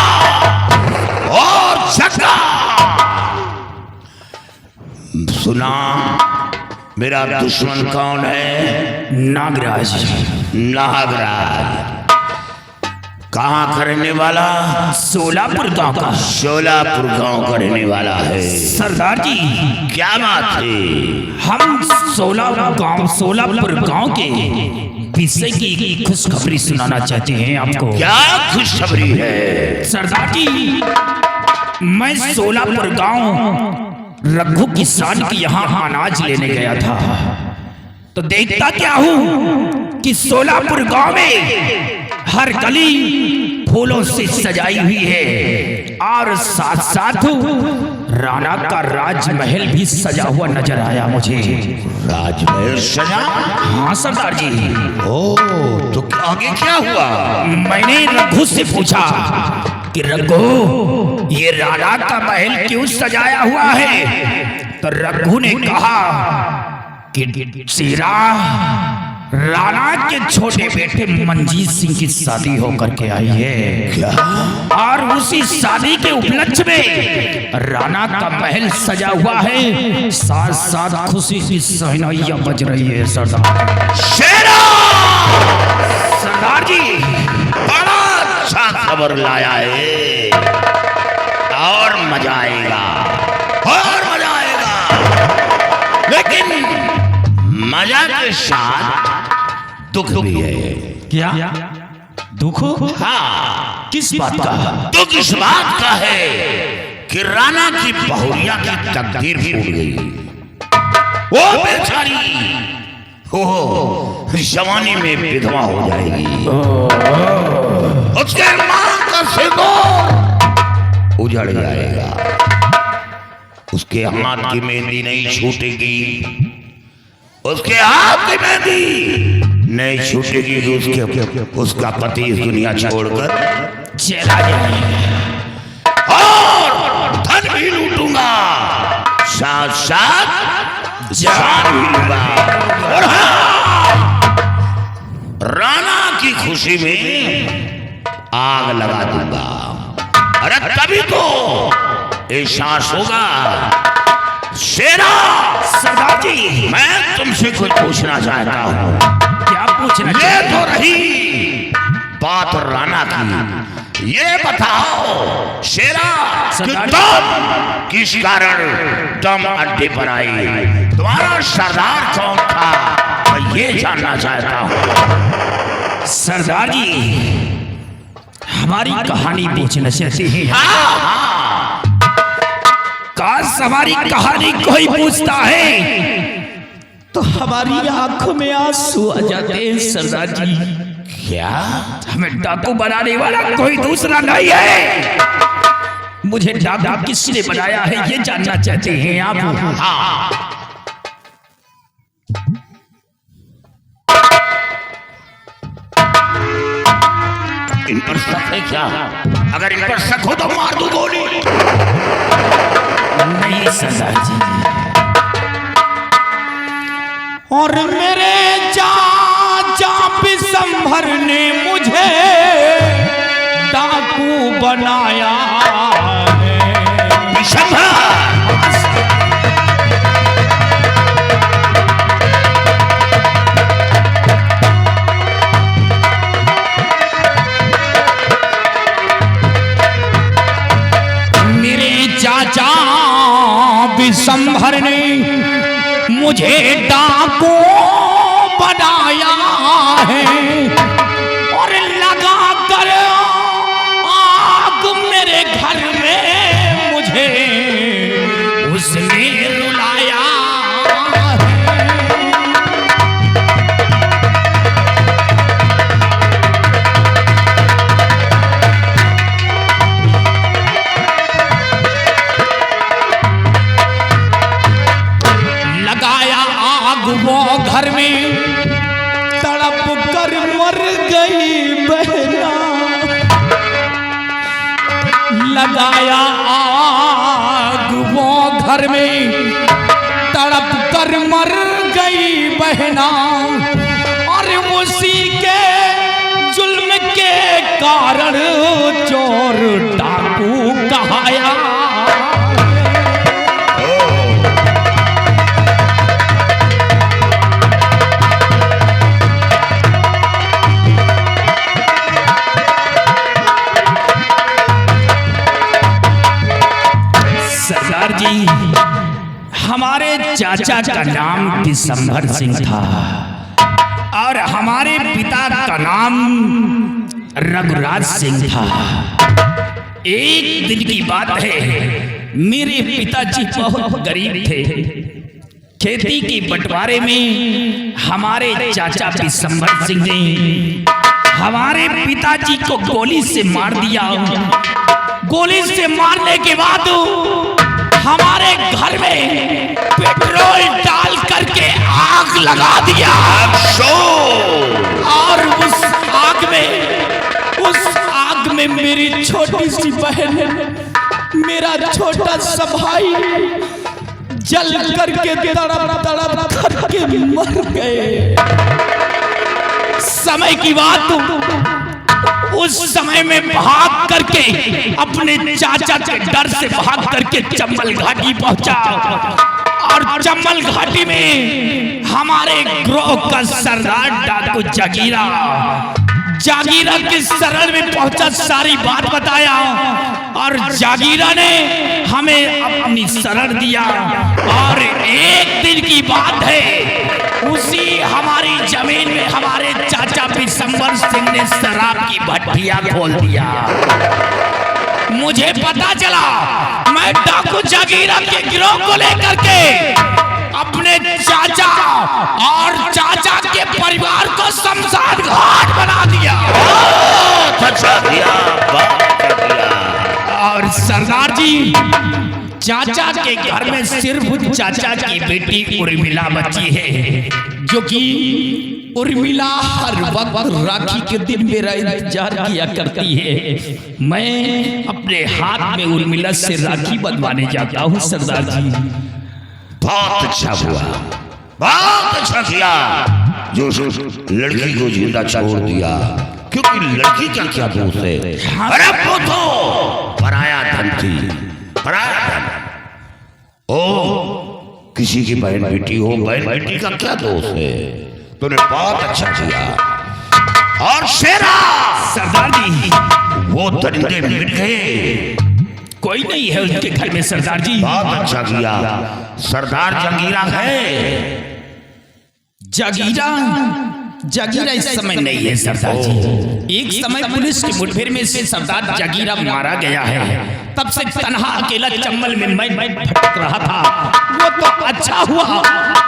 और जगा। सुना मेरा दुश्मन कौन है? नागराज। नागराज कहाँ का रहने वाला? सोलापुर गांव का। सोलापुर गांव का रहने वाला है। सरदार जी क्या बात है? हम सोलापुर गांव के विषय की खुशखबरी सुनाना चाहते हैं आपको। क्या खुशखबरी है? सरदार जी मैं सोलापुर गांव रघु किसान के यहाँ अनाज लेने गया था तो देखता क्या हूँ कि सोलापुर गांव में हर गली फूलों से सजाई हुई है और साथ साथ राणा का राजमहल भी सजा हुआ नजर आया मुझे। राजमहल सजा? हाँ सरदार जी। ओ तो आगे क्या हुआ? मैंने रघु से पूछा कि रघु ये राणा का महल क्यों सजाया हुआ है? तो रघु ने कहा कि सीरा राणा के छोटे बेटे मंजीत सिंह की शादी होकर के आई है। क्या? और उसी शादी के उपलक्ष्य में राणा का महल सजा हुआ है, साथ साथ खुशी की सहनाइयां बज रही है। सरदार शेरा सरदार जी बड़ा अच्छा खबर लाया है और मजा आएगा और मजा आएगा। लेकिन मजा के साथ दुख भी है। क्या दुख? हाँ। किस बात का? दुख इस बात का है कि राणा की बहुरिया की तकदीर फूट गई। वो बेचारी हो जवानी में विधवा हो जाएगी। उसके मां का सिंदूर उजड़ जाएगा। उसके हाथ की मेहंदी नहीं छूटेगी। उसके हाथ की मेहंदी नहीं छूटेगी तो उसका पति इस दुनिया छोड़कर चला जाएगा। और धन भी लूटूंगा, साथ साथ जान भी लूंगा। और हाँ, राणा की खुशी में आग लगा दूंगा। अरे तभी तो एहसास होगा। शेरा सरदार जी मैं तुमसे कुछ पूछना चाहता हूँ। क्या पूछना? ये तो रही बात राणा की। ये बताओ शेरा कि तुम किस कारण तुम अड्डे पर आई? तुम्हारा सरदार कौन था? मैं ये जानना चाहता हूँ। सरदार जी हमारी कहानी पूछना चाहते हैं। काश हमारी कहानी कोई पूछता है तो हमारी आंखों में आंसू आ जाते हैं सरदार जी। क्या हमें डाकू बनाने वाला कोई दूसरा नहीं है? मुझे डाकू किसने बनाया है ये जानना चाहते हैं आप? हाँ। इन पर शक है क्या? अगर इन पर शक हो तो मार दूं गोली। नहीं सरदार जी। और मेरे चाचा बिसंभर ने मुझे डाकू बनाया है। बिसंभर चाचा बिसंभर ने मुझे डाकू बनाया है और लगा कर आग मेरे घर में मुझे उसने रुलाया वो घर में तड़प कर मर गई बहना। लगाया आग वो घर में तड़प कर मर गई बहना और उसी के जुल्म के कारण चोर डाकू कहाया। सरदार जी हमारे चाचा का नाम बिसंभर सिंह था और हमारे पिता का नाम रघुराज सिंह था। एक दिन की बात है, मेरे पिताजी बहुत गरीब थे। खेती के बंटवारे में हमारे चाचा बिसंभर सिंह ने हमारे पिताजी को गोली से मार दिया। गोली से मारने के बाद हमारे घर में पेट्रोल डाल करके आग लगा दिया और उस आग में मेरी छोटी सी बहन, मेरा छोटा सा भाई जल करके तड़प करके मर गए। समय की बात, उस समय में भाग करके अपने चाचा के डर से भाग करके चंबल घाटी पहुंचा और चंबल घाटी में हमारे ग्रोह का सरदार डाकू जागीरा के शरण में पहुंचा, सारी बात बताया और जागीरा ने हमें अपनी शरण दिया। और एक दिन की बात है, उसी हमारी जमीन में हमारे चाचा बिसंभर सिंह ने शराब की भट्टियां खोल दिया। मुझे पता चला, मैं डाकू जागीरा के गिरोह को लेकर के अपने चाचा और चाचा के परिवार को शमशान घाट बना दिया। और सरदार जी चाचा के घर में सिर्फ चाचा की बेटी उर्मिला बची है, जो कि उर्मिला हर वक्त राखी के दिन मेरा इंतजार किया करती है। मैं अपने हाथ में उर्मिला से राखी बंधवाने जाता हूँ सरदार जी। बहुत अच्छा हुआ, बहुत अच्छा किया जो लड़की को जिंदा छोड़ दिया, क्योंकि लड़की का क्या दोष है? अरे पोतो पराया धन थी, पराया धन। ओ किसी की बहन बेटी हो, बहन बेटी का क्या दोष है? तूने बहुत अच्छा किया। और शेरा सरदार जी वो दरिंदे मिट गए, कोई नहीं है उनके घर में सरदार जी। बहुत अच्छा किया। सरदार जंगीरा है, जागीरा जगीरा इस समय नहीं है सरदार जी। एक समय पुलिस की मुठभेड़ में से सरदार जगीरा मारा गया है। तब से तन्हा अकेला चंबल में मैं भटक रहा था। वो तो अच्छा हुआ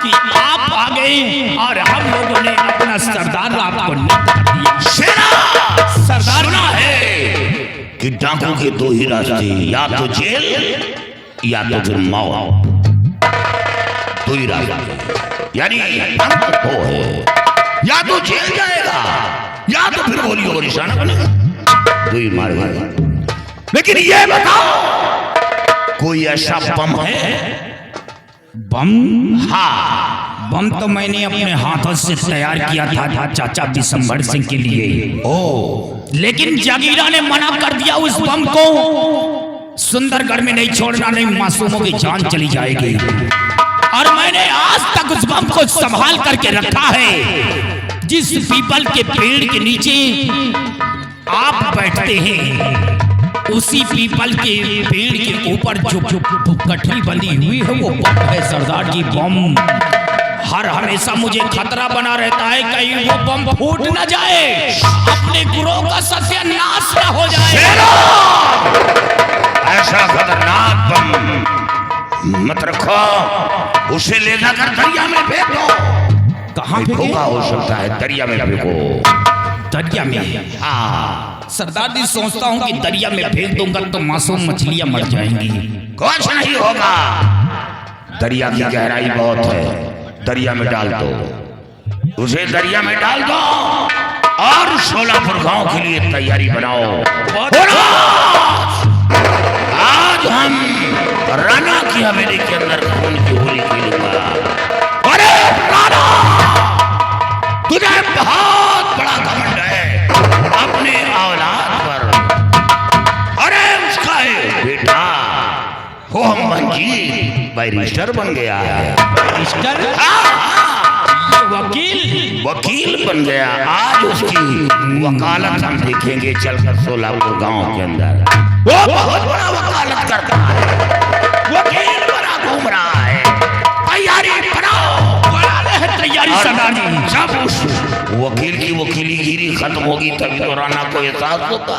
कि आप आ गए और हम लोगों ने अपना सरदार आपको नियुक्त कर दिया। सरदार ना है कि डाकू के दो ही रास्ते, या तो जेल या तो फिर मौत। दो ही रास्ते, यानी अंत तो है, या तो जेल जाएगा या तो फिर गोलियों को निशाना बनेगा, दो ही मारेगा। लेकिन ये बताओ कोई ऐसा बम है? बम? हाँ, बम तो मैंने अपने हाथों से तैयार किया था चाचा बिशंबर सिंह के लिए। लेकिन जगीरा ने मना कर दिया उस बम को। सुंदरगढ़ में नहीं छोड़ना, नहीं मासूमों की जान चली जाएगी। और मैंने आज तक उस बम को संभाल करके रखा है। जिस पीपल के पेड़ के नीचे आप बैठते हैं, उसी पीपल के पेड़ के ऊपर जो गठरी बनी हुई है वो बम है सरदार जी। बम हर हमेशा मुझे खतरा बना रहता है, कहीं वो बम फूट न जाए, अपने गुरुओं का सत्यानाश न हो जाए। ऐसा खतरनाक बम मत रखो, उसे ले जाकर दरिया में फेंक दो। कहाँ फेंकोगा? हो सकता है दरिया में फेंको। दरिया में? हाँ सरदार जी, सोचता हूँ कि दरिया में फेंक दूंगा तो मासूम मछलियां मर जाएंगी। कुछ नहीं होगा, दरिया की गहराई बहुत है, दरिया में डाल दो, उसे दरिया में डाल दो और सोलापुर गांव के लिए तैयारी बनाओ। आज हम राणा की हवेली के अंदर खून की होली खेलेंगे। अरे राणा, तुझे बहुत बड़ा घमंड है अपने औलाद पर। अरे उसका है बेटा, वो हम मंजी बैरिस्टर बन गया है। बैरिस्टर? वकील बन गया। आज उसकी वकालत हम देखेंगे चलकर सोलापुर गांव के अंदर। वो बहुत बड़ा वकालत करता है, वकील बना घूम रहा है। तैयारी बनाओ, तैयारी सरदार जी। सब उस वकील की वकीलीगिरी खत्म होगी तभी तो राणा को एहसास होगा,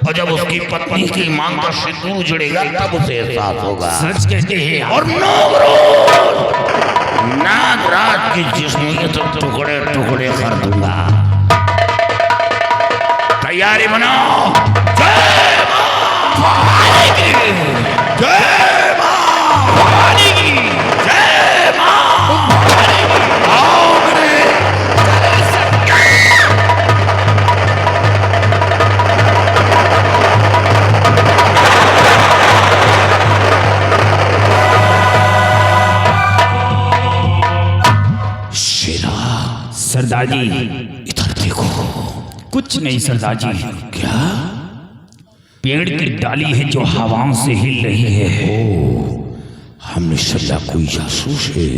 और जब उसकी पत्नी की मांग का सिंदूर जुड़ेगा तब उसे एहसास होगा। सच कहते हैं। और नागराज की जिस्म के तो टुकड़े टुकड़े कर दूंगा। तैयारी बनाओ। जय मां, जय मां, जय मां। आओ मेरे सरदार जी, इधर देखो। कुछ नहीं सरदार जी। क्या? पेड़ की डाली है जो हवाओं से हिल रही है। हमने समझा कोई जासूस है।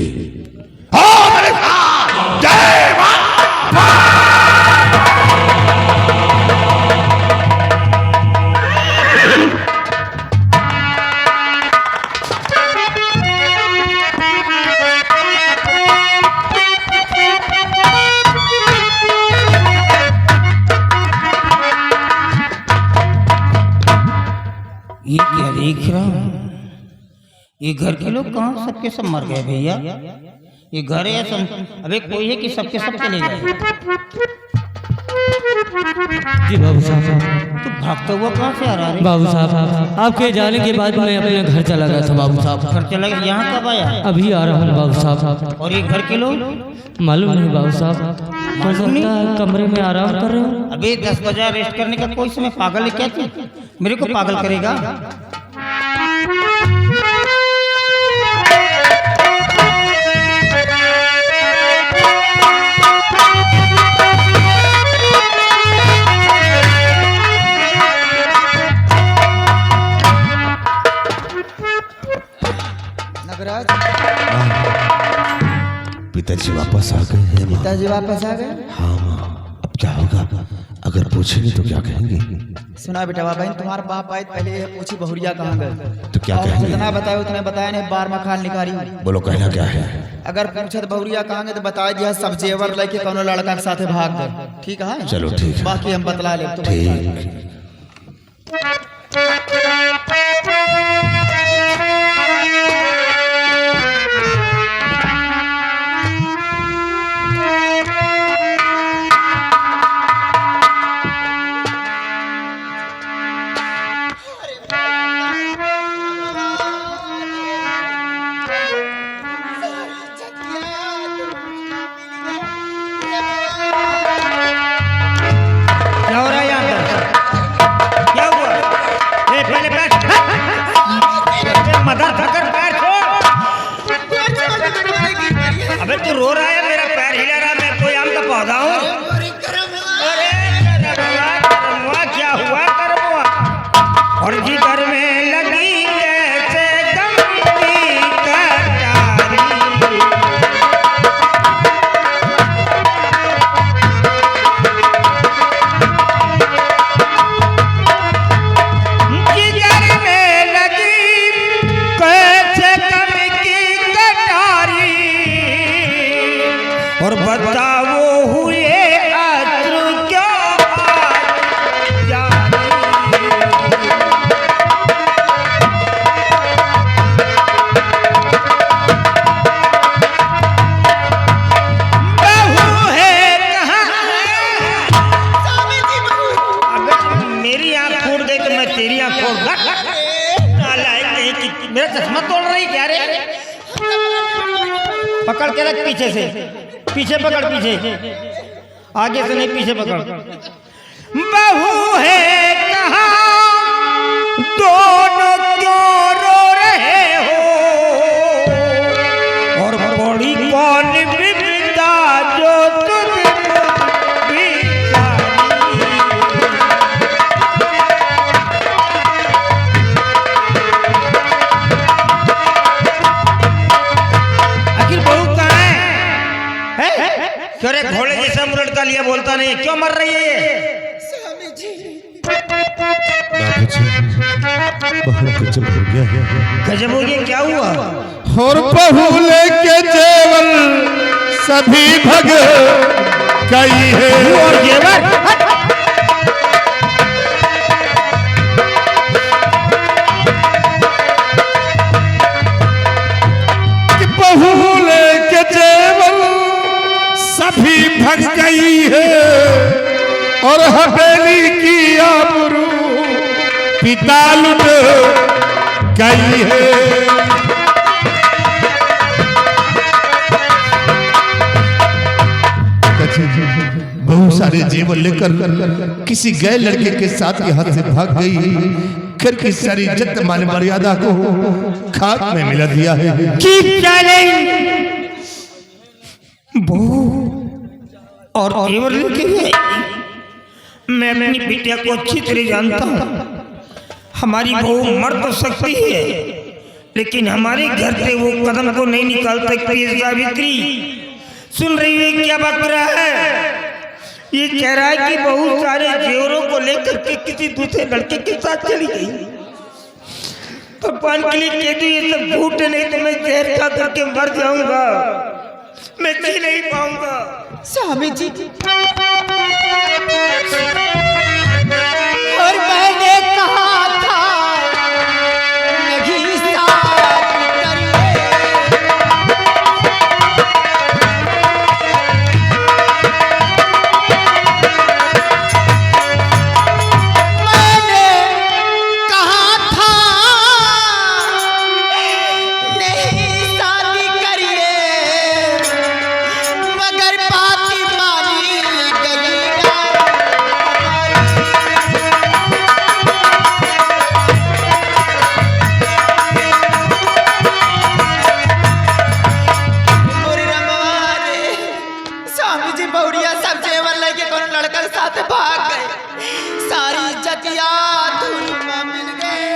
मेरे साथ जय मां। ये क्या देख रहा हूँ? ये घर के लोग कहाँ सबके सब मर गए भैया? ये घर है अबे कोई है कि सबके सब चले गए? जी बाबू साहब। तू भागता हुआ कहाँ से आ रहा है? बाबू साहब, आपके जाने के बाद मैं अपने घर चला गया था बाबू साहब। घर चला गया? यहाँ कब आया? अभी आ रहा हूँ बाबू साहब। और ये घर के लोग? मालूम नहीं बाबू साहब, हो सकता है कमरे में आराम कर रहे हो। अबे 10 बजे रेस्ट करने का कोई समय? पागल है क्या तू? मेरे को पागल करेगा? नगराज, पिताजी वापस आ गए हैं माँ। पिताजी वापस आ गए? हाँ माँ, अब क्या होगा? अगर पूछेंगे तो क्या कहेंगे? सुना बेटा बहन, तुम्हारा बाप आए पहले ये पूछी बहुरिया कहाँ गए, तो क्या और कहेंगे? जितना बताया उतने बताया नहीं, बार मखान निकाली। बोलो कहना क्या है? अगर पूछत बहुरिया कहाँ गए तो बता दिया सब जेवर लेके कोनो लड़का के साथे भाग गए। ठीक है, चलो ठीक है। बाकी हम बतला ले तो ठीक। क्या हो रहा है यहाँ पर? क्या हुआ? ए, पहले पैर मदर थकर पैर छोड़। अबे तू रो रहा है, मेरा पैर हिला रहा है, मैं कोई आम का पौधा हूँ? अरे करमुआ, क्या हुआ करमुआ? और जिधर में लगी जैसे गम की कटारी। जिगर में लगी कैसे गम की कटारी, और बताओ हुए अश्रु क्यों जारी। बहू है कहाँ? अगर मेरी आँख फूट गई तो मैं तेरी आँख फोड़ दूंगा। नालायक कहीं की, मेरा चश्मा तोड़ रही क्या रे? पकड़ के रख पीछे से, पीछे पकड़, पीछे आगे से नहीं, पीछे पकड़। बहू है कहाँ, दोनों क्यों रो रहे हो, और बड़ी कौन विपदा जो तुझ भी आखिर बहू कहाँ है? क्यों रे घोड़े जैसा मुरट का लिया बोलता नहीं है? क्यों मर रही है ये? बाबूजी, बहुत गजब हो गया है। गजब हो गया, क्या हुआ? और बहू लेके जेवर सभी भग गई है। और जेवर? कि बहू लेके जेवर सभी भग गई है, और हवेली की आबरू पिता लुट गई है। बहुत सारे जेवर लेकर किसी गए लड़के के साथ यहाँ से भाग गई, घर की सारी इज्जत मान मर्यादा को खाक में मिला दिया है। बहू और जेवर लेके गई? मैं अपनी बिटिया को अच्छी तरह जानता हूँ। हमारी बहू मर तो सकती है, लेकिन हमारे घर से वो कदम को नहीं निकाल सकती है। सावित्री सुन रही है क्या बक रहा है? ये कह रहा है कि बहुत सारे जेवरों को लेकर के किसी दूसरे लड़के के साथ चली गई। भगवान के लिए कह दो ये सब झूठ है, नहीं तो मैं जहर खा करके मर जाऊंगा, मैं जी नहीं पाऊंगा। स्वामी जी, और मैंने कहा था नहीं शादी करिए, मैंने कहा था नहीं शादी करिए, मगर बात मानी गई ना हमारी। रमवारे स्वामी जी बहुरिया सब जेवर लेके कौन लड़का के साथ भाग गए, सारी इज्जतिया धूल में मिल गए।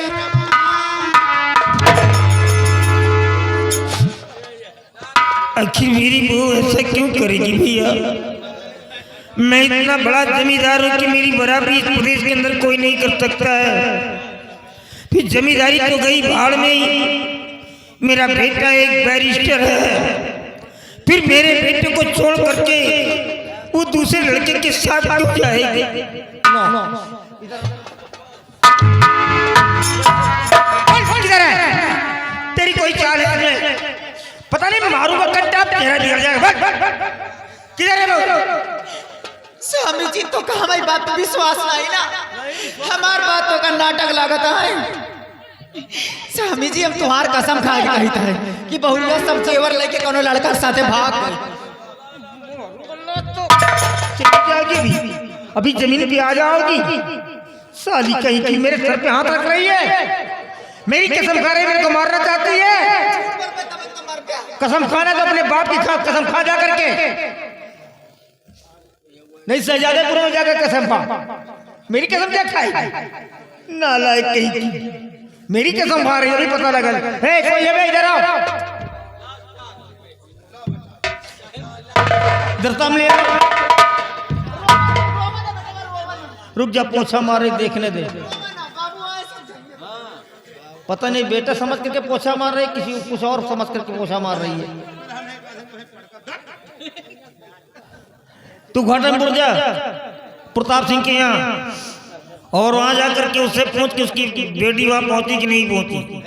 आखिर मेरी बहू ऐसा क्यों करेगी भैया? मैं इतना बड़ा जमींदार हूँ कि मेरी बराबरी इस प्रदेश के अंदर कोई नहीं कर सकता है। फिर जमींदारी तो गई भाड़ में ही। मेरा बेटा एक बैरिस्टर है, फिर मेरे बेटे को छोड़ करके वो दूसरे लड़के के साथ क्यों जाएगी? किधर है? तेरी कोई चाल है? पता नहीं मारूंगा कट्टा तेरा बिगड़ जाएगा। किधर है वो? स्वामी जी तो कहा हमारी बात पर विश्वास नहीं ना, हमार बातों का नाटक लागत है। स्वामी जी हम तुम्हार कसम खा के कहता है कि बहुरिया सब जेवर लेके कोनो लड़का साथे भाग गई। अभी जमीन पे आ जाओगी साली कहीं की, मेरे सर पे हाथ रख रही है। मेरी कसम खा रही, मेरे को मारना चाहती है। कसम खाना तो अपने बाप की कसम खा जा करके, नहीं शहजादेपुर में जाकर कसम खा। मेरी कसम क्या खाई? नालायक कहीं की, मेरी कसम खा रही है, पता लगा। हे कोई है, इधर आओ, इधर सामने रुक जा, पोछा मारे देखने दे। पता नहीं बेटा समझ करके पोछा मार रही, किसी कुछ और समझ करके पोछा मार रही है। तू घाटमपुर जा प्रताप सिंह के यहाँ, और वहां जाकर के उससे पूछ कि उसकी बेटी वहां पहुंची कि नहीं पहुंची।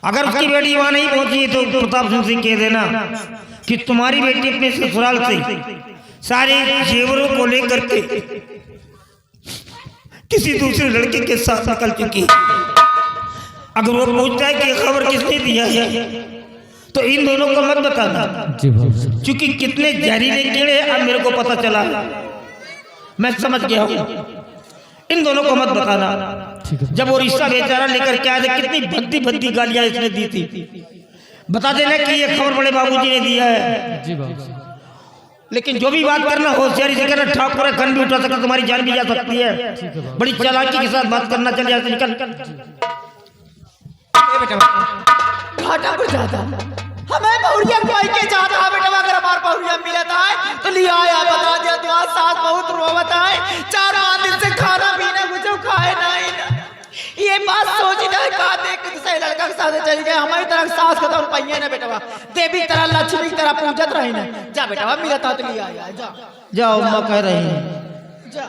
अगर उसकी बेटी वहां नहीं पहुंची तो प्रताप सिंह कह देना कि तुम्हारी बेटी अपने ससुराल से सारे जेवरों को लेकर के किसी दूसरे लड़के के साथ निकल चुकी है। अगर वो पूछता है कि खबर किसने दिया है तो इन दोनों को मत बताना, क्योंकि कितने जहरीले कीड़े अब मेरे को पता चला, मैं समझ गया हूँ। इन दोनों को मत बताना। जब वो रिश्ता बेचारा लेकर के आया, कितनी भद्दी भद्दी गालियां इसने दी थी। बता देना कि ये खबर बड़े बाबूजी ने दिया है। लेकिन जो भी बात करना होशियारी से करना, ठाकुर खन भी उठा सकता, तुम्हारी जान भी जा सकती है। बड़ी चालाकी के साथ बात करना, चल जाते निकल। घाटापुर जाता हमें बहुरिया कोई के जाता है बेटा। अगर हमार बहुरिया मिलता है तो लिया आया, बता दिया तुम्हारे साथ बहुत रोवत है। 4-5 दिन से खाना पीना कुछ खाए नहीं ना। ये बात सोची ना, कहा देख दूसरे लड़का के साथ चल गए। हमारी तरह सास का तो पहिए ना बेटा, देवी तरह लक्ष्मी की तरह पूजत रही ना। जा बेटा मिलता तो लिया आया, जा जाओ अम्मा कह रही है। जा।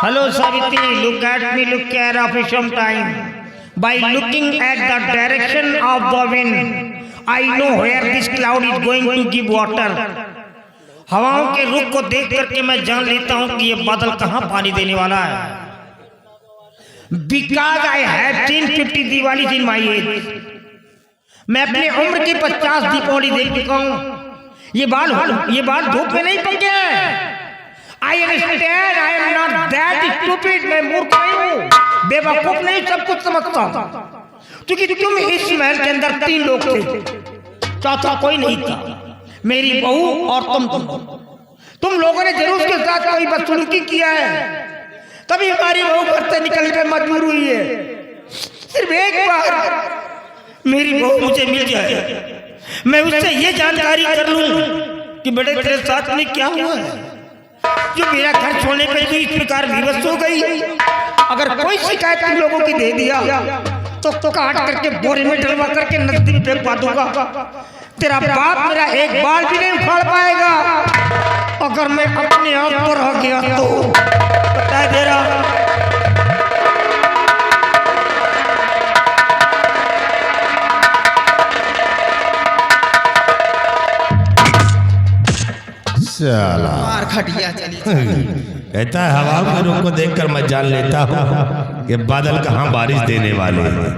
Hello Savitri, look at me, look care of some time. By looking at the direction of the wind, I know where this cloud is going to give water. हवाओं के रुख को देख करके मैं जान लेता हूँ कि ये बादल कहाँ पानी देने वाला है। Because I have seen 50 Diwali in my age. मैं अपने उम्र की 50 दीपावली देख चुका हूँ। ये बाल धूप में नहीं पके हैं। I understand, I am not that stupid. मैं मूर्ख नहीं हूँ, बेवकूफ नहीं, सब कुछ समझता हूँ। क्योंकि तुम इस महल के अंदर 3 लोग थे, चौथा कोई नहीं था। मेरी बहू और तुम लोगों ने जरूर उसके साथ कोई बदसलूकी किया है, तभी हमारी बहू घर से निकलने पे मजबूर हुई है। सिर्फ एक बार मेरी बहू मुझे मिल जाए, मैं उससे ये जानकारी कर लूं कि बेटे तेरे साथ में क्या हुआ है, जो मेरा घर छोड़ने पे तो इस प्रकार विवश हो गई। अगर कोई शिकायत तुम लोगों की दे दिया तो काट करके बोरे में डलवा करके नदी में फेंक दूंगा। तेरा बाप मेरा एक बाल भी नहीं उखाड़ पाएगा। अगर मैं अपने आप पर रह गया तो बता दे रहा। मार खटिया चली। कहता है हवाओं के रुख को देखकर मैं जान लेता हूँ कि बादल कहाँ बारिश देने वाले हैं।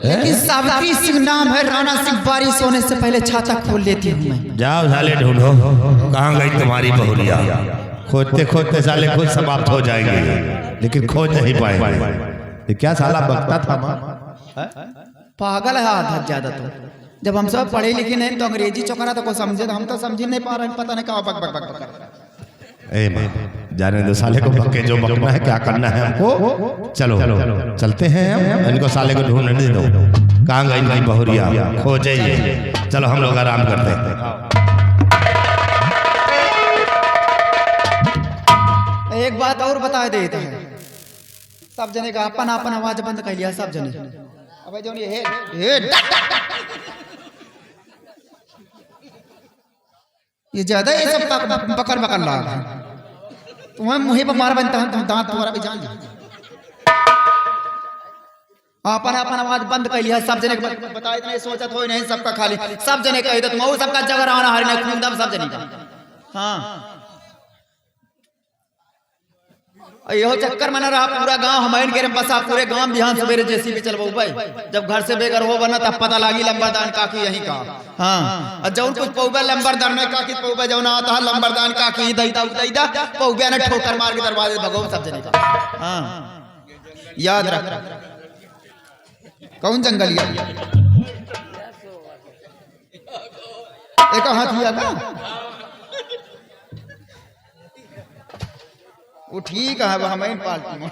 लेकिन सावित्री सिंह नाम है, राणा सिंह बारिश होने से पहले छाता खोल लेती हूँ मैं। जाओ साले ढूंढो कहाँ गई तुम्हारी बहुरिया। खोजते खोजते साले खुद समाप्त हो जाएंगे, लेकिन खोज नहीं पाएंगे। ये क्या साला बकता था माँ, पागल है आधा ज्यादा। तो जब हम सब पढ़े लिखे नहीं तो अंग्रेजी चौकरा तो को समझे, तो हम तो समझ नहीं पा रहे हैं। पता नहीं कहाँ बक बक बक बक। ए माँ जाने दो साले को, बके जो बकना है, क्या करना है हमको। चलो चलते हैं हम, इनको साले को ढूंढने दो। कहाँ गई इनकी बहुरिया, खोजे ये। चलो हम लोग आराम करते हैं। बात और बता देता है। सब जने का अपन अपन आवाज बंद कर लिया सब जने। अबे जो ये ज्यादा ये सब पकड़ पकड़ रहा है। तुम्हें मुँह पर मार बनता है, दांत तुम्हारा भी जान लिया। अपन अपन आवाज बंद कर लिया सब जने बता, इतना सोचत हो नहीं सबका खाली सब जने कह दो तुम सबका जगह आना हरने खून दम सब जने का। हाँ यो चक्कर में न रहा पूरा गांव हमारे के बसा पूरे गांव बिहान सवेरे जैसी भी चलबो भाई। जब घर से बेगर हो बना तब पता लागी लंबरदान काकी यही का। हाँ और जौन कुछ पौबे लंबरदान में काकी पौबे जौन आता है लंबरदान काकी दैता उदैता पौबे ने ठोकर मार के दरवाजे भगो सब जने का। हाँ याद रख कौन जंगल एक हाथ लिया ना वो ठीक है हमें पार्टी में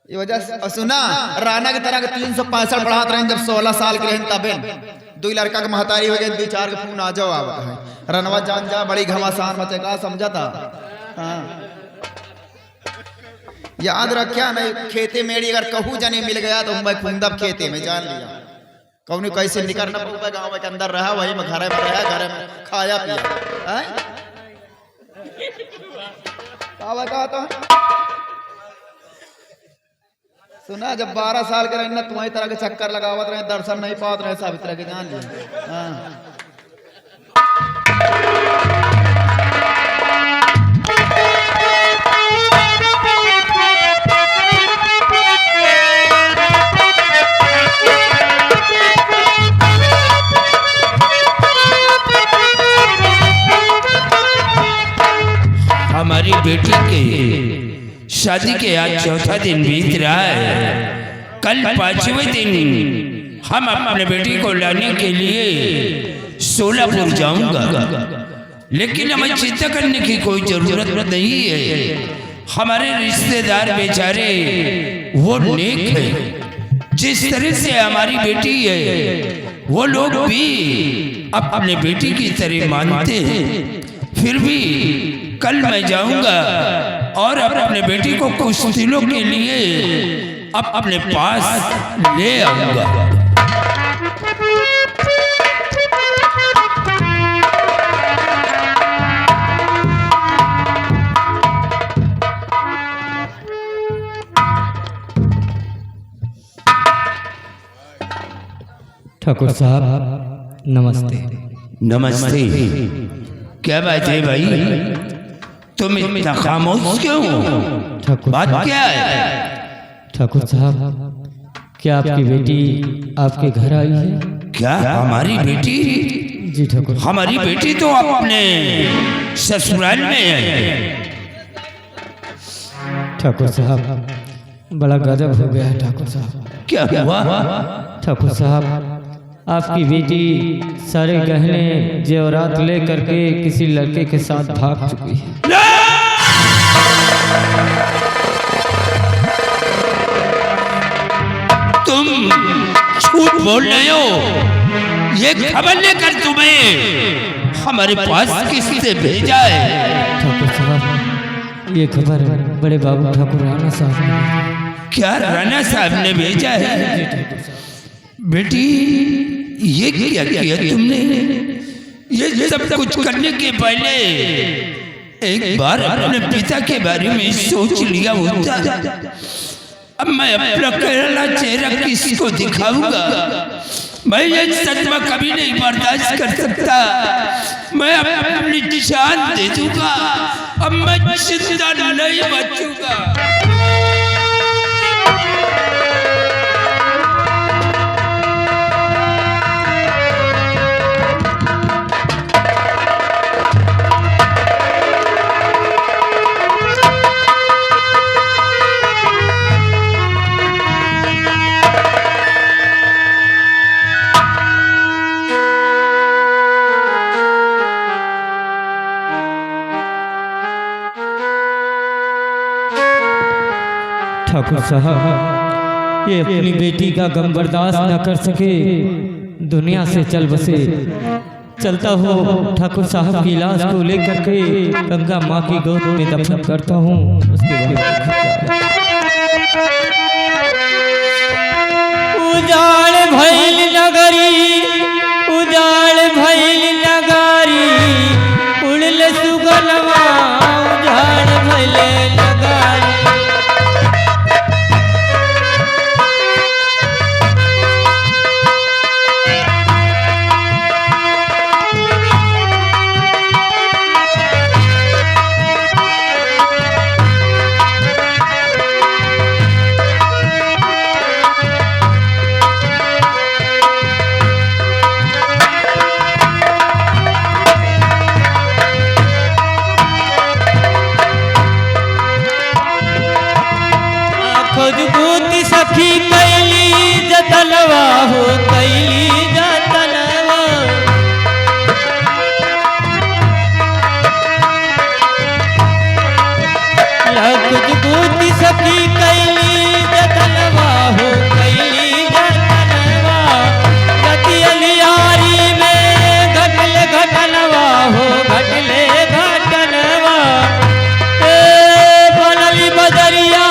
ये वजह से सुना राणा की तरह 365 पढ़ाते रहे जब 16 साल के रहे तबे 2 लड़का के महतारी हो गए 2-4 के फोन आ जाओ आवत है रनवा जान जा बड़ी घमासान मचे का समझा था। हाँ याद रखिया नहीं खेते मेरी अगर कहू जने मिल गया तो मैं कुंदब खेते में जान लिया कौन कैसे निकलना पड़ता गाँव के अंदर रहा वही में घर में रहा घर में खाया पिया कहता सुना जब 12 साल के रहे तुम्हारी तरह के चक्कर लगावत रहे दर्शन नहीं पावत रहे सावित्री के जान लिया। हाँ हमारी बेटी के शादी के आज चौथा दिन बीत रहा है। कल 5वें दिन हम अपने बेटी को लाने के लिए सोलापुर जाऊंगा, लेकिन हमें चिंता करने की कोई जरूरत नहीं है। हमारे रिश्तेदार बेचारे वो नेक है, जिस तरह से हमारी बेटी है वो लोग भी अपने बेटी की तरह मानते हैं। फिर भी कल मैं जाऊंगा और अपने बेटी को कुछ दिनों के लिए अपने पास ले आऊंगा। ठाकुर साहब नमस्ते। नमस्ते। क्या बात है भाई, तुम इतना खामोश क्यों हो? बात क्या है? ठाकुर साहब क्या आपकी बेटी आपके घर आई है? क्या हमारी बेटी? जी ठाकुर। हमारी बेटी तो अपने ससुराल में है। ठाकुर साहब बड़ा गजब हो गया है ठाकुर साहब। क्या हुआ? ठाकुर साहब आपकी बेटी सारे गहने जेवरात ले करके किसी लड़के के साथ भाग चुकी है। तुम झूठ बोल रहे हो। ये खबर लेकर तुम्हें हमारे पास किसने भेजा है? ठाकुर साहब ये खबर बड़े बाबू ठाकुर राणा साहब ने। क्या राणा साहब ने भेजा है? बेटी ये क्या किया तुमने? ये सब कुछ करने के पहले एक बार अपने पिता के बारे में सोच लिया होता। अब मैं अपना केरला चेहरा किसको दिखाऊंगा? मैं ये सदमा कभी नहीं बर्दाश्त कर सकता। मैं अपनी जान दे दूंगा। अब मैं जिंदा नहीं बचूंगा। ठाकुर साहब ये अपनी बेटी का गम बर्दाश्त न कर सके, दुनिया से चल बसे। चलता हूँ ठाकुर साहब की लाश को लेकर के गंगा माँ की गोद में दफन करता हूँ। उसके बाद उजाड़ भइल नगरी, उजाड़ भइल नगरी, उड़ल सुगनवा उजाड़ भइल नगरी। खुदबूती सखी कैली जतनवा हो कैली जतनवा, खुदबूती सखी कैली जतनवा हो कैली जतनवा। गतियलियारी में घटल घटनवा हो घटले घटनवा। बनली बदरिया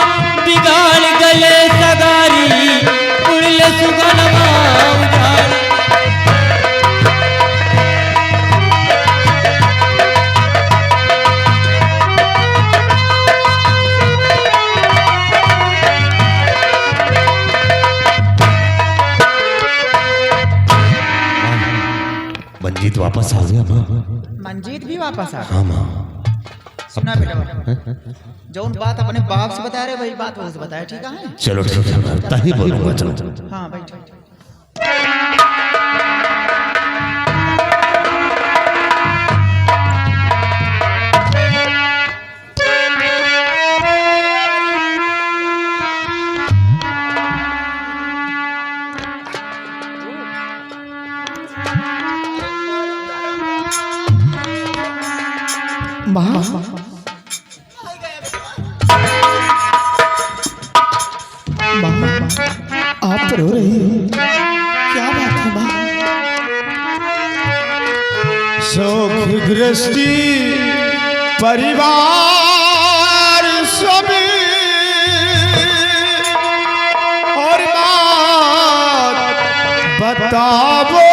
बिगाड़ गले सगारी, उड़ले सुगनवा उजाड़। मंजीत वापस आ गया माँ। मंजीत भी वापस आ हाँ माँ। सुना बेटा, जौन बात अपने बाप से बता रहे वही बात वह से बताया, ठीक है? चलो ठीक है, मैं तही बोलूंगा। चलो हाँ भाई ठीक। आप रो रही हो, क्या बात है माँ? शोक दृष्टि परिवार सभी और बात बतावो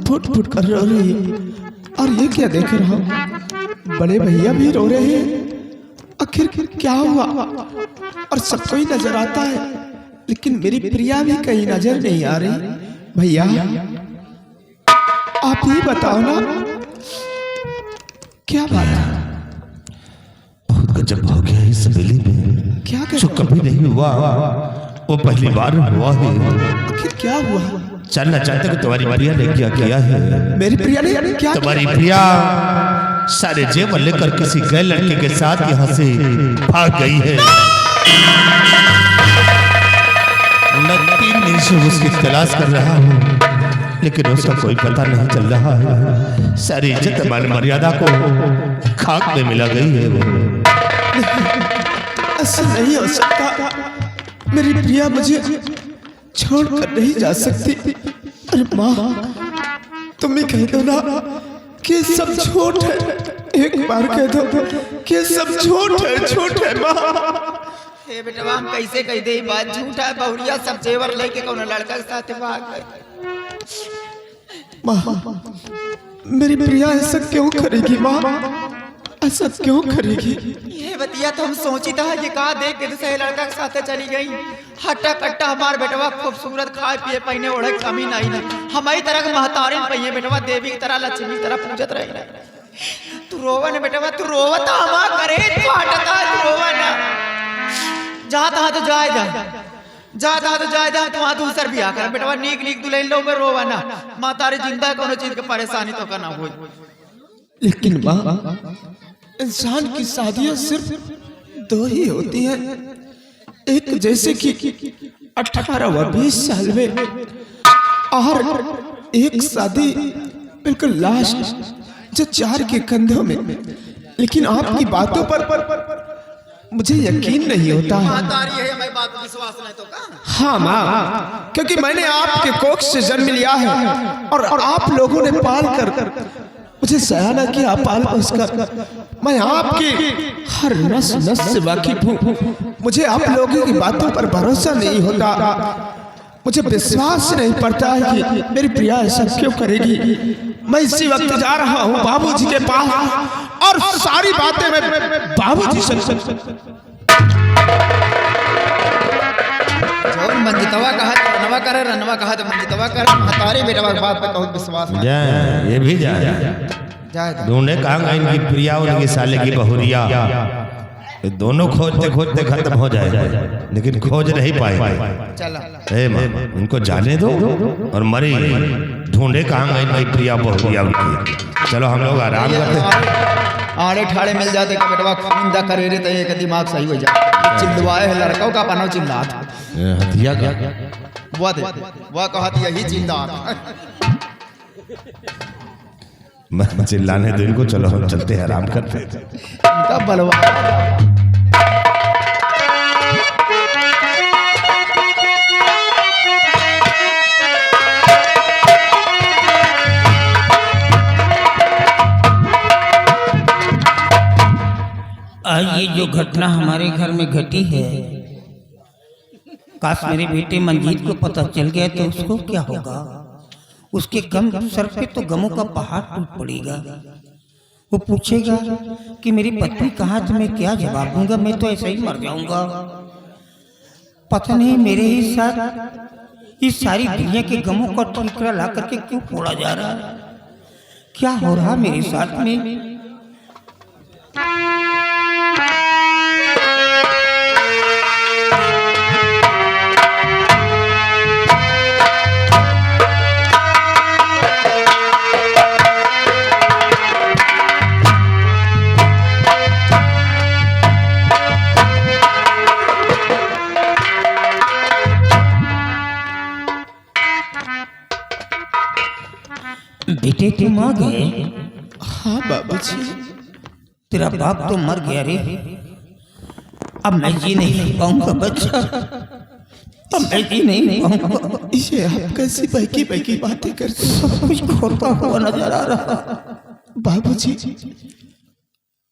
फुट फुट कर रो रही है। और ये क्या देख रहा हूँ, बड़े भैया भी रो रहे हैं। आखिर क्या हुआ? और सबको ही नजर आता है, लेकिन मेरी प्रिया भी कहीं नजर नहीं आ रही। भैया आप ही बताओ ना, क्या बात है? बहुत गजब हो गया इस बेली में। क्या जो कभी नहीं हुआ वो पहली बार हुआ है। आखिर क्या हुआ? जानना चाहते कि तुम्हारी प्रिया ने क्या किया है? मेरी प्रिया ने क्या? तुम्हारी प्रिया सारे जेवर लेकर किसी गैर लड़के के साथ यहाँ से भाग गई है। मैं 3 दिन से उसकी तलाश कर रहा हूँ, लेकिन उसका कोई पता नहीं चल रहा है। सारी इज्जत मान मर्यादा को खाक में मिला गई है वो। ऐसा नहीं हो सकता, मेरी प्रिया मुझे छोड़कर नहीं जा सकती। अरे माँ, तुम ही कह दो ना कि सब झूठ है। एक बार कह दो कि सब झूठ है, झूठ है माँ। हे बेटवा हम कैसे कह दे बात झूठा है बहुरिया सब जेवर लेके कौन लड़का के साथ भाग गए। माँ मेरी प्रिया ऐसा क्यों करेगी माँ, ऐसा क्यों करेगी? ये बतिया तो हम सोची था ये कहा देख के दूसरे लड़का के साथ चली गई। हट्टा कट्टा हमार बेटवा खूबसूरत खाए पिए पहने ओढ़े कमी नहीं ना हमारी तरह के महतारिन पहिए बेटवा देवी की तरह लक्ष्मी की तरह पूजत रही। तू रोवा ना बेटवा, तू रोवा तो हमार करे तू हटता तू रोवा ना। जहाँ तहाँ तो जाए जहाँ तहाँ तो जाए तू वहाँ दूसर भी आकर बेटवा नीक नीक दुल्हन लो में रोवा ना। महतारी जिंदा कोनो चीज के परेशानी तो करना हो। लेकिन माँ इंसान की शादियां सिर्फ दो ही होती हैं, एक जैसे कि 18 व 20 साल में और एक शादी बिल्कुल लास्ट जो 4 के कंधों में। लेकिन आपकी बातों पर मुझे यकीन नहीं होता है। हमारी बात पर विश्वास नहीं तो का? हाँ माँ, क्योंकि मैंने आपके कोख से जन्म लिया है और आप लोगों ने पाल कर मुझे सयाना किया, पाल पोस कर मैं आपकी हर नस नस से वाकिफ हूँ। मुझे आप लोगों की बातों पर भरोसा नहीं होता, मुझे विश्वास नहीं पड़ता है कि मेरी प्रिया ऐसा क्यों करेगी। मैं इसी वक्त जा रहा हूँ बाबूजी के पास और सारी बातें मैं बाबूजी से जो मंजितवा कहा तो रनवा करे, रनवा कहा तो मंजितवा करे। महतारी बेटवा की बात पर बहुत विश्वास नहीं। जाए ये भी जाए जाए ढूंढे कहाँ इनकी प्रिया उनकी साले की बहुरिया। ये दोनों खोजते खोजते खत्म हो जाए लेकिन खोज नहीं पाए। चला ए माँ उनको जाने दो और मरी ढूंढे कहाँ इनकी प्रिया बहुरिया उनकी। चलो हम लोग आराम करते। आड़े ठाड़े मिल जाते कि बेटवा खून दा करे रे तो एक दिमाग सही हो जाए। चिल्लवाए है लड़कों का पनो चिल्लात हथिया क्या वह कहती यही जिंदा मैं चिल्लाने दो इनको। चलो हम चलते हैं आराम करते हैं। इनका बलवा ये जो घटना हमारे घर में घटी है, काश मेरे बेटे मंजीत को पता चल गया तो उसको क्या होगा। उसके गम सर पे तो गमों का पहाड़ टूट पड़ेगा। वो पूछेगा कि मेरी पत्नी कहाँ, तो मैं क्या जवाब दूंगा। मैं तो ऐसा ही मर जाऊंगा। पता नहीं मेरे ही साथ इस सारी दुनिया के गमों का ठिकरा ला करके क्यों फोड़ा जा रहा है। क्या हो रहा मेरे साथ में। बेटे तुम आ गए। हाँ बाबूजी। तेरा बाप तो मर गया रे। अब मैं जी नहीं पाऊंगा बच्चा, अब मैं जी नहीं पाऊंगा। ये आप कैसी बहकी बहकी बातें करते हो? सब कुछ खोता हुआ नजर आ रहा। बाबूजी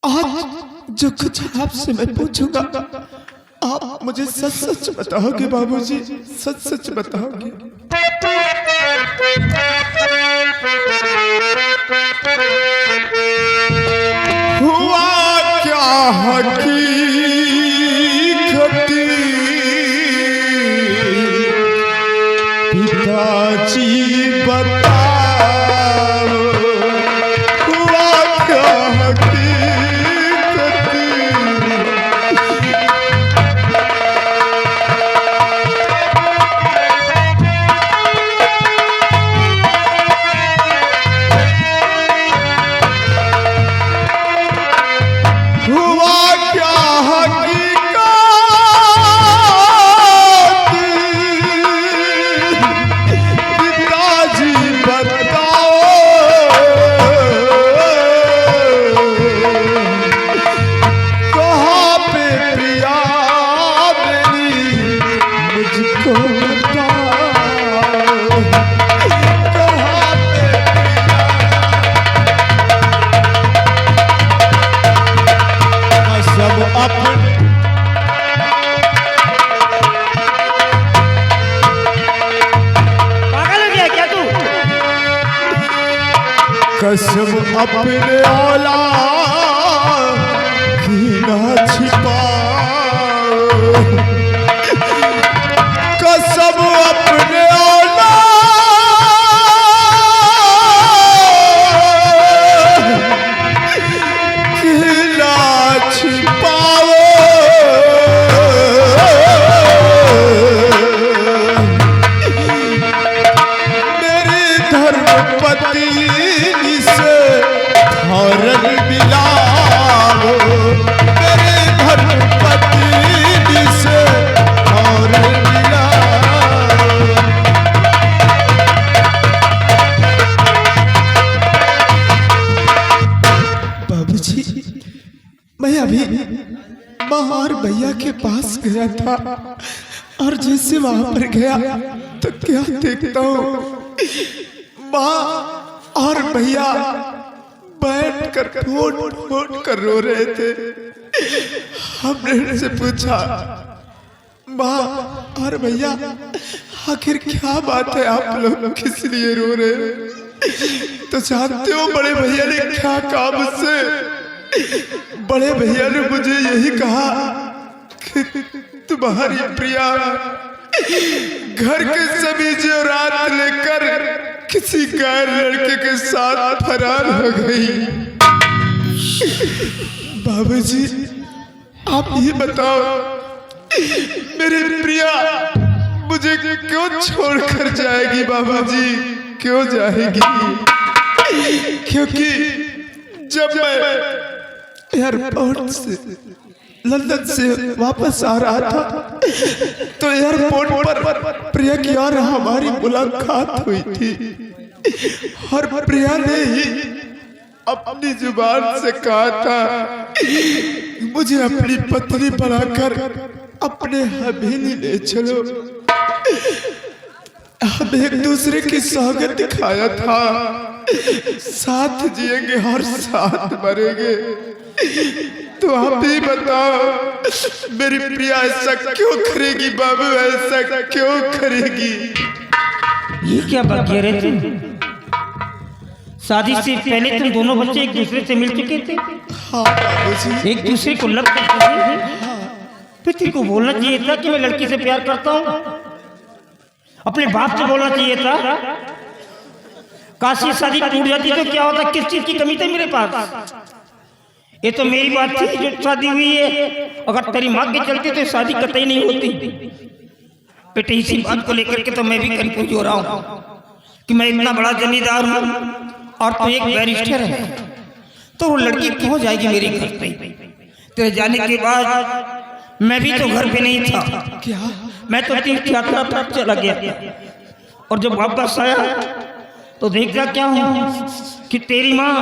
आज जो कुछ आपसे मैं पूछूंगा आप मुझे सच सच बताओगे बाबूजी, सच सच बताओगे? हुआ क्या हकीकत पिताजी बताओ, हुआ क्या हकीकत? कसम अपने औलाद की ना छिपाओ, कसम अपने औलाद की ना छिपाओ। मेरी धर्मपति से हरण मिलाओ, मेरे धर्मपति से हरण मिलाओ। बाबूजी, मैं अभी महार भैया के पास गया था और जैसे वहां पर गया तो क्या देखता हूँ, माँ और भैया बैठ कर फोट फोट कर रो रहे थे। हमने उनसे पूछा, माँ और भैया आखिर क्या बात है, आप लोग किस लिए रो रहे हैं? तो जानते हो बड़े भैया ने क्या कहा मुझसे? बड़े भैया ने मुझे यही कहा कि तुम्हारी प्रिया घर के सभी जेवरात लेकर किसी गैर लड़के के साथ फरार हो गई। बाबूजी, आप ये बताओ, मेरी प्रिया मुझे क्यों छोड़कर जाएगी? बाबूजी, क्यों जाएगी? क्योंकि जब मैं एयरपोर्ट से लंदन से वापस आ रहा था तो एयरपोर्ट पर प्रिया की और हमारी मुलाकात हुई थी और प्रिया ने ही अपनी जुबान से कहा था मुझे अपनी पत्नी बनाकर अपने हवेली ले चलो। हम एक दूसरे की सौगंध दिखाया था, साथ जिएंगे और साथ मरेंगे। तो आप ही बताओ, मेरी प्रिया ऐसा क्यों करेगी? बाबू ऐसा क्यों करेगी? ये क्या बात कह रहे थे? शादी से पहले तुम दोनों बच्चे एक दूसरे से मिल चुके थे, हाँ बाबूजी। एक दूसरे को लग करते थे। पिता को बोलना चाहिए था कि मैं लड़की से प्यार करता हूँ, अपने बाप से बोलना चाहिए था। काशी शादी टूट जाती तो क्या होता? किस चीज की कमी थी मेरे पास? ये तो मेरी बात थी जो शादी हुई है। अगर तेरी माँ के चलते तो शादी कतई नहीं होती। बेटे, इसी बात को लेकर के तो मैं भी कंफ्यूज हो रहा हूँ कि मैं इतना बड़ा जमींदार हूँ और तू एक बैरिस्टर है, तो वो लड़की क्यों जाएगी मेरे घर पे? तेरे जाने के बाद मैं भी तो घर पे नहीं था। क्या? मैं तो तीर्थ यात्रा पर चला गया और जब वापस आया तो देखा क्या हूँ कि तेरी माँ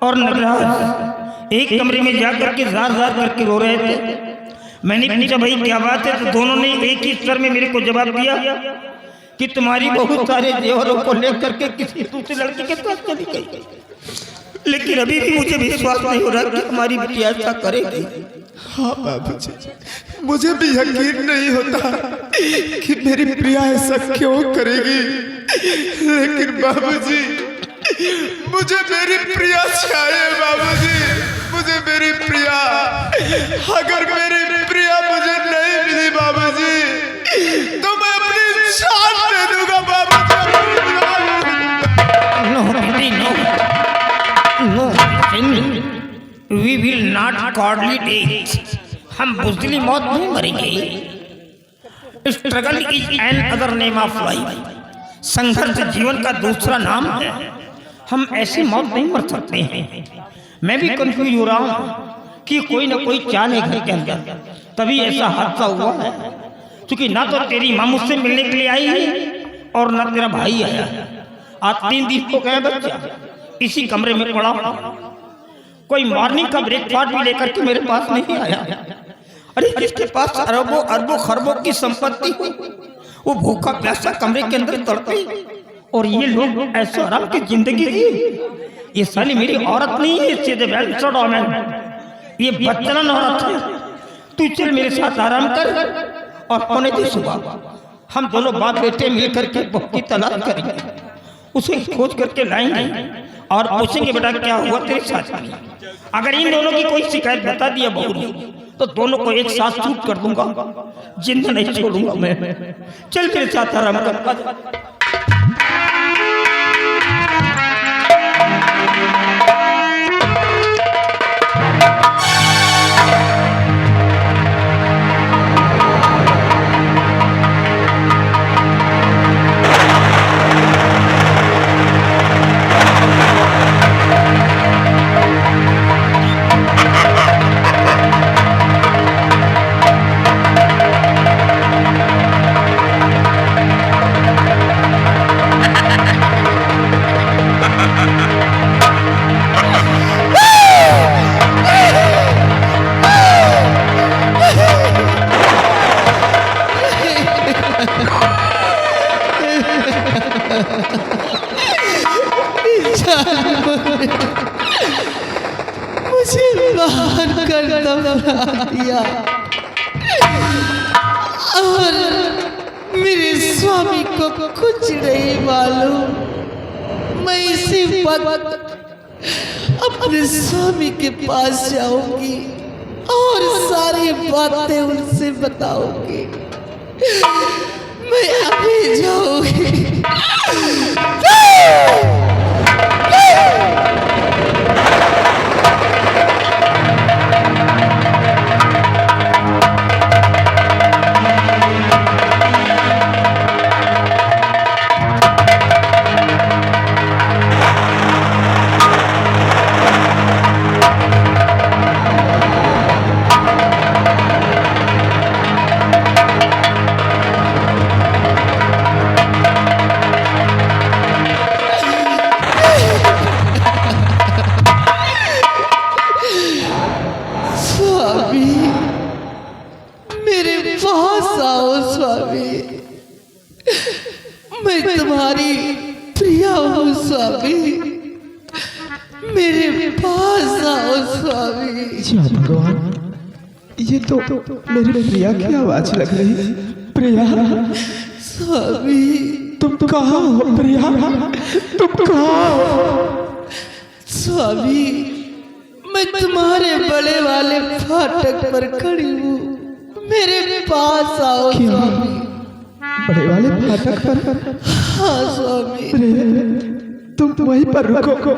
और नटराज एक कमरे में जाकर के जार जार करके रो रहे थे। मैंने पूछा भाई क्या बात है? तो दोनों ने एक ही स्वर में मेरे को जवाब दिया कि तुम्हारी बहुत सारे जेवरों को लेकर के किसी दूसरे लड़की के पास चली गई। लेकिन अभी भी मुझे विश्वास नहीं हो रहा कि हमारी बिटिया ऐसा करेगी। हाँ बाबूजी, मुझे भी यकीन नहीं होता कि मेरी प्रिया ऐसा क्यों करेगी। लेकिन बाबूजी, मुझे मेरी प्रिया चाहिए। बाबूजी, मुझे मेरी प्रिया, अगर मेरी प्रिया मुझे नहीं मिली बाबूजी तो मैं अपनी जान दे दूंगा। बाबूजी, नो बेटी, no no, we will not cowardly death. हम बुज़दिली मौत नहीं मरेंगे। Struggle is another name of life. संघर्ष जीवन का दूसरा नाम है। हम ऐसी मौत नहीं मर सकते हैं। मैं भी कंफ्यूज हो रहा हूँ कि कोई ना कोई चाल है घर के अंदर, तभी ऐसा हादसा हुआ है। क्योंकि ना तो तेरी माँ मुझसे मिलने के लिए आई है और ना तेरा भाई आया। आज 3 दिन हो गए बच्चा इसी कमरे में पड़ा। कोई मॉर्निंग का ब्रेकफास्ट भी लेकर के मेरे पास नहीं आया। अरे जिसके पास अरबों अरबों खरबों की संपत्ति हो, वो भूखा प्यासा कमरे के अंदर तड़पे और ये लोग ऐसे आराम की जिंदगी जी। ये साली मेरी औरत नहीं है, ये बदचलन औरत है। तू चल मेरे साथ आराम कर और होने की सुबह हम दोनों बाप बेटे मिल करके बहू की तलाश करेंगे, उसे खोज करके लाएंगे और पूछेंगे बेटा क्या हुआ तेरे साथ में। अगर इन दोनों की कोई शिकायत बता दिया बहू ने तो दोनों को एक साथ शूट कर दूंगा, जिंदा नहीं छोड़ूंगा मैं। चल मेरे साथ आराम कर। मुझे बाहर कर दफना दिया और मेरे स्वामी को कुछ नहीं मालूम। मैं इसी वक्त अपने स्वामी के पास जाऊंगी और सारी बातें उनसे बताऊंगी। मैं अभी जाऊंगी। मैं तुम्हारी प्रिया हूँ स्वामी, मेरे पास आओ स्वामी। भगवान, ये तो मेरी प्रिया की आवाज लग रही। प्रिया स्वामी, तुम कहाँ हो? प्रिया तुम कहाँ हो? स्वामी, मैं तुम्हारे बड़े वाले फाटक पर खड़ी हूँ, मेरे पास आओ स्वामी। बड़े वाले फाटक पर? हाँ स्वामी। तुम वहीं पर रुको,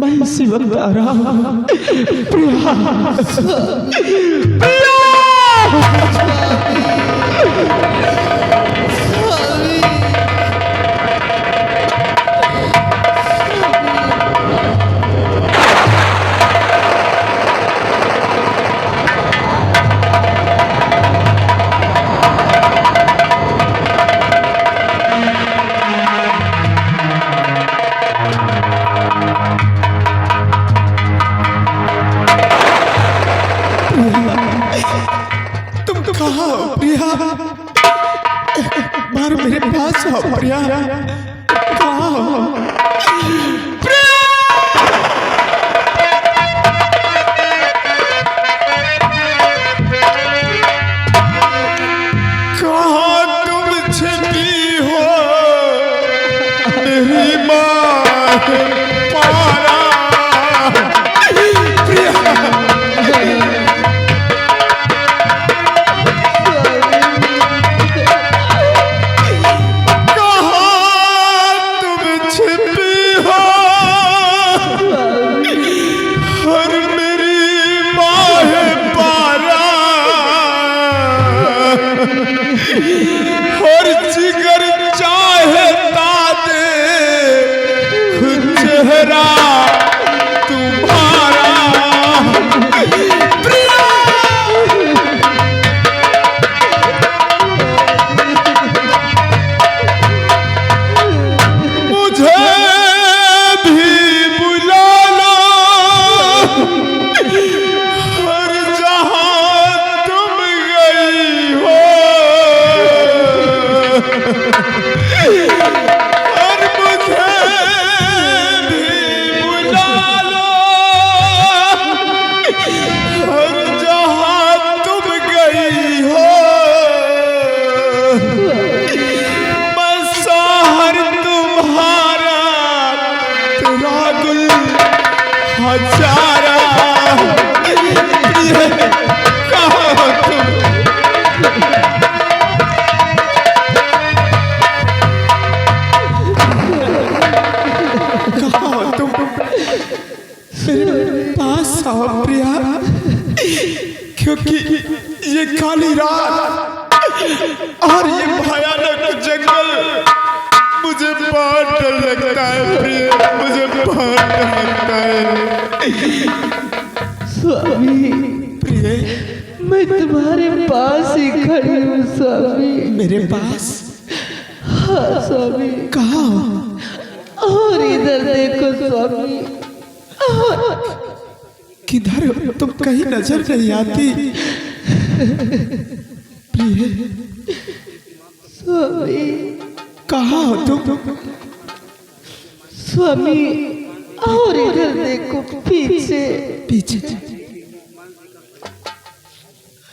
मैं इसी वक्त आ रहा हूँ। प्रिया, प्रिया! कहाँ हो प्रिया? एक बार मेरे पास आओ प्रिया। कहाँ हो प्रिया? कहाँ तुम छिपी हो मेरी माँ पारा? और जिगर चाहे तादे कुछ है गुल हजारा कहाँ हो तुम? कहाँ हो तुम? मेरे पास आओ प्रिया, क्योंकि ये काली रात और ये भयानक जंगल मुझे बहुत डर लगता है प्रिय, मुझे बहुत डर लगता है। स्वामी प्रिय मैं तुम्हारे पास ही खड़ी हूँ स्वामी। मेरे पास? हाँ स्वामी। कहाँ हो? और इधर देखो स्वामी। किधर हो? तुम कहीं नजर नहीं आती प्रिय। स्वामी कहाँ हो तुम? स्वामी और इधर देखो पीछे। पीछे?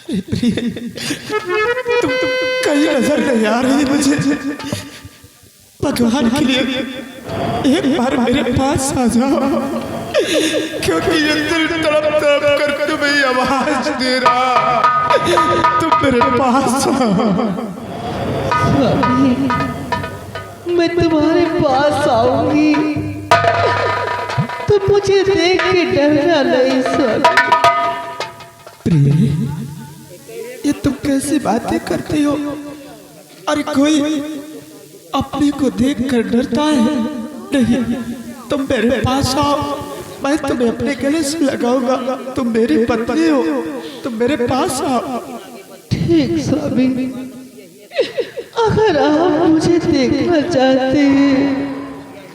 अरे प्रिय तुम कहीं नजर नहीं आ रही मुझे। भगवान के लिए एक बार मेरे पास आ जाओ, क्योंकि ये दिल तड़प तड़प कर तुम्हें आवाज दे रहा। तुम मेरे पास आओ। स्वामी मैं तुम्हारे पास आऊंगी तो मुझे देख के डरना नहीं स्वामी। प्रिय ये तुम कैसी बातें करते हो? अरे कोई अपने को देख कर डरता है? नहीं, तुम मेरे पास आओ, मैं तुम्हें अपने गले से लगाऊंगा। तुम मेरी पत्नी हो, तुम मेरे पास आओ। ठीक स्वामी, अगर आप मुझे देखना चाहते हैं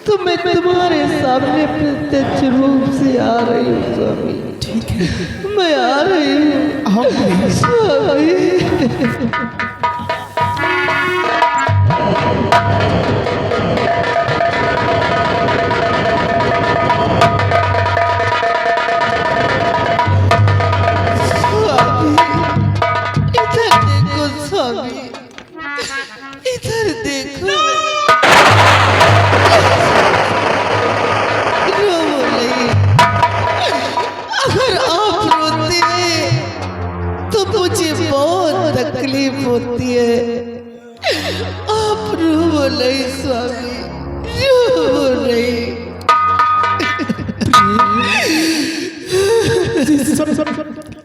तो मैं तुम्हारे सामने प्रत्यक्ष रूप से आ रही हूँ स्वामी। ठीक है, मैं आ रही हूँ। आओ स्वामी इधर देखो, रो नहीं। अगर आप रोते हैं तो मुझे बहुत तकलीफ होती है। आप रो नहीं स्वामी, रो नहीं।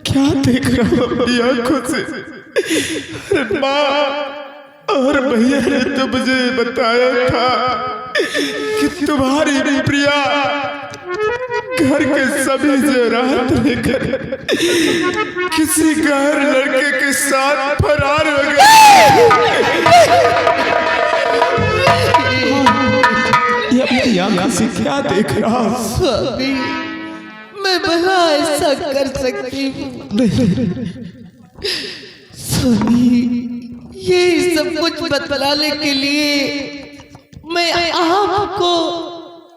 क्या देख रहा हो अपनी आंखों से? अरे माँ और भैया ने तो मुझे बताया था कि तुम्हारी प्रिया घर के सभी जेवरात लेकर किसी गैर लड़के के साथ फरार हो गई। ये अपनी आंखों से क्या देख रहा हूँ? स्वामी मैं भला ऐसा कर सकती हूँ? स्वामी ये सब कुछ बतलाने के लिए मैं आपको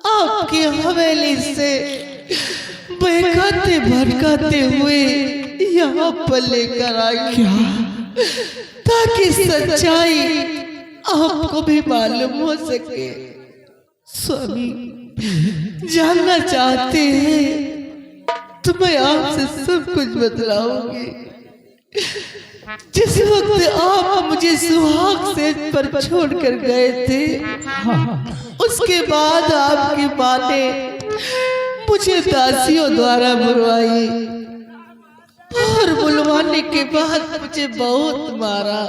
आपकी हवेली से बहकाते भटकाते हुए यहाँ पर लेकर आई, ताकि सच्चाई आपको भी मालूम हो सके। स्वामी जानना चाहते हैं तो मैं आपसे सब कुछ बतलाऊंगी। जिस वक्त आप मुझे सुहाग सेज पर छोड़कर गए थे, उसके बाद आपकी माँ ने मुझे दासियों द्वारा बुलवाई और बुलवाने के बाद मुझे बहुत मारा,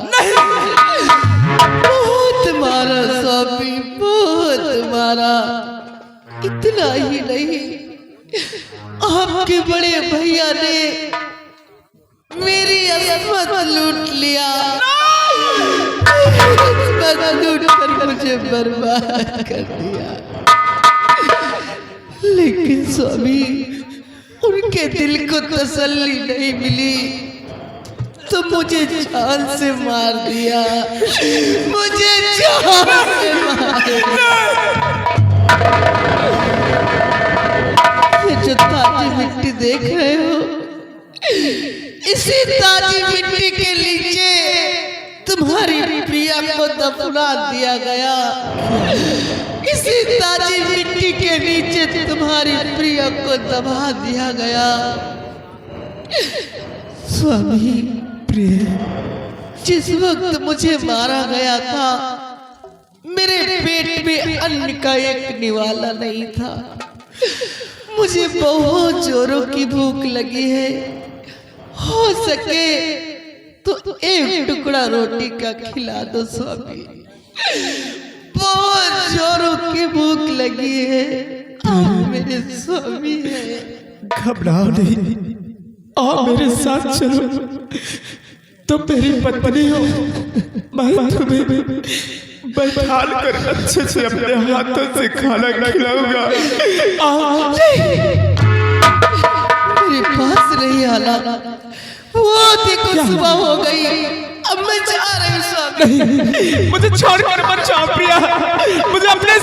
बहुत मारा स्वामी, बहुत मारा। इतना ही नहीं, आपके बड़े भैया ने मेरी अस्मत लूट लिया, अस्मत लूट कर मुझे बर्बाद कर दिया। लेकिन स्वामी उनके दिल को तसल्ली नहीं मिली तो मुझे जान से मार दिया, मुझे जान से मार दिया। ये जो ताजी मिट्टी देख रहे हो, इसी ताजी मिट्टी के नीचे तुम्हारी प्रिया को दफना दिया गया। इसी ताजी मिट्टी मिट्टी के नीचे तुम्हारी प्रिया को दबा दिया गया। स्वामी, जिस वक्त मुझे मारा गया था मेरे पेट में अन्न का एक निवाला नहीं था। मुझे बहुत जोरों की भूख लगी है, हो सके तो एक टुकड़ा रोटी का खिला दो स्वामी। बहुत जोरों की भूख लगी है, आप मेरे स्वामी है। घबराओ नहीं, आओ मेरे साथ चलो। तुम मेरी पत्नी हो, मैं तुम्हें बैठाल कर अच्छे से अपने हाथों से खाना खिलाऊंगा। मेरे पास नहीं आना, वो देखो सुबह हो गई, अब मैं जा रही हूँ स्वामी। नहीं, मुझे छोड़कर मत जाओ प्रिया, मुझे अपने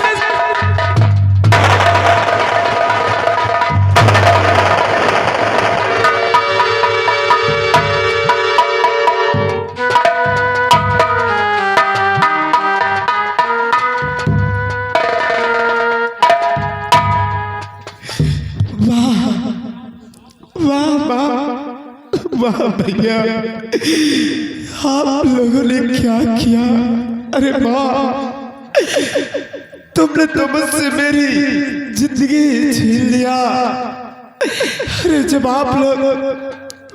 वाह भैया, आप लोगों ने क्या किया। अरे माँ, तुमने तो मुझसे मेरी जिंदगी छीन लिया। अरे जब आप लोग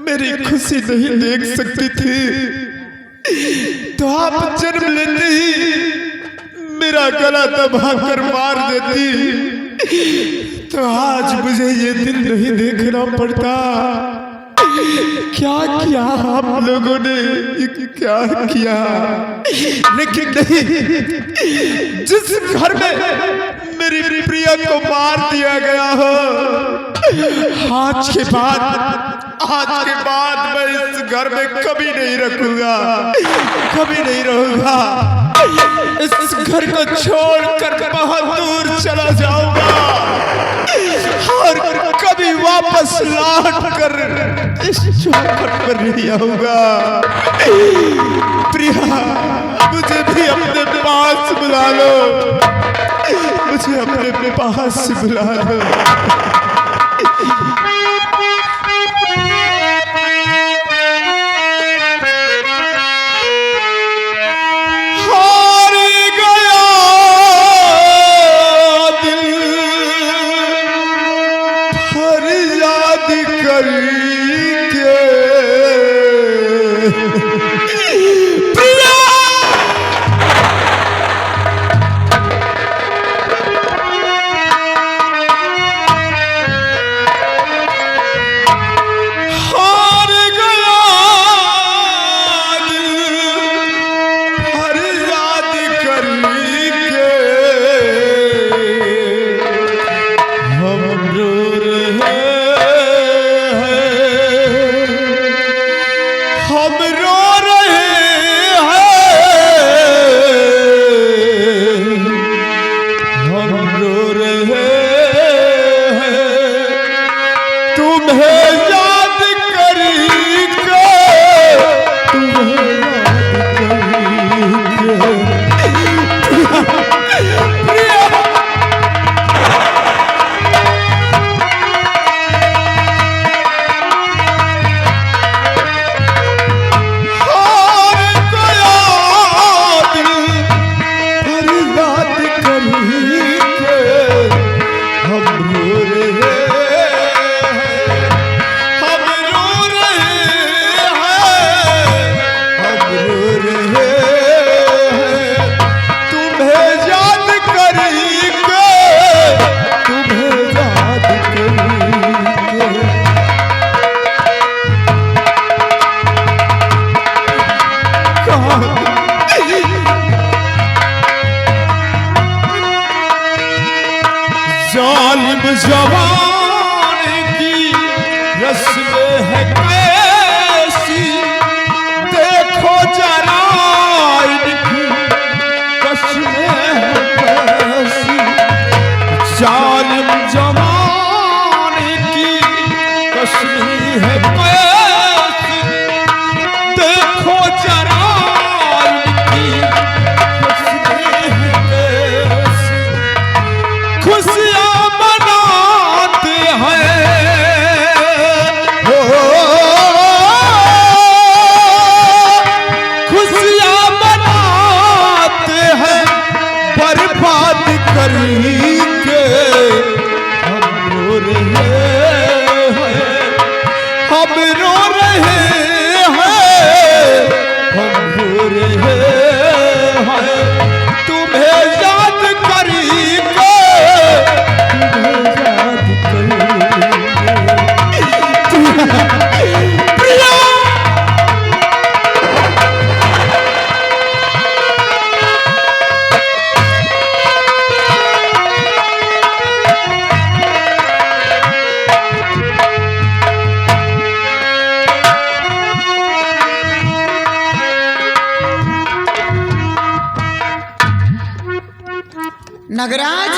मेरी खुशी नहीं देख सकती थी तो आप जन्म लेते ही मेरा गला दबाकर मार देती, तो आज मुझे ये दिन नहीं देखना पड़ता। क्या किया आप लोगों ने, क्या किया। लेकिन नहीं, जिस घर में मेरी प्रिया को मार दिया गया हो, आज के बाद मैं इस घर में कभी नहीं रखूंगा, कभी नहीं रहूंगा। इस घर को छोड़कर बहुत दूर चला जाऊंगा और कभी वापस लौट कर इस चौखट पर नहीं आऊंगा। प्रिया, मुझे भी अपने पास बुला लो, मुझे अपने पास बुला लो। जालिम जवान की रस्में है कैसी, देखो जरा इनकी कस्में है कैसी। जालिम जवान की कस्में है कैसी, देखो जरा इनकी कस्में है कैसी। खुशियाँ रहे हैं, हम रो रहे हैं, हम रो रहे हैं, तुम्हें याद करेंगे, तुम्हें याद करेंगे। प्रिया नगराज,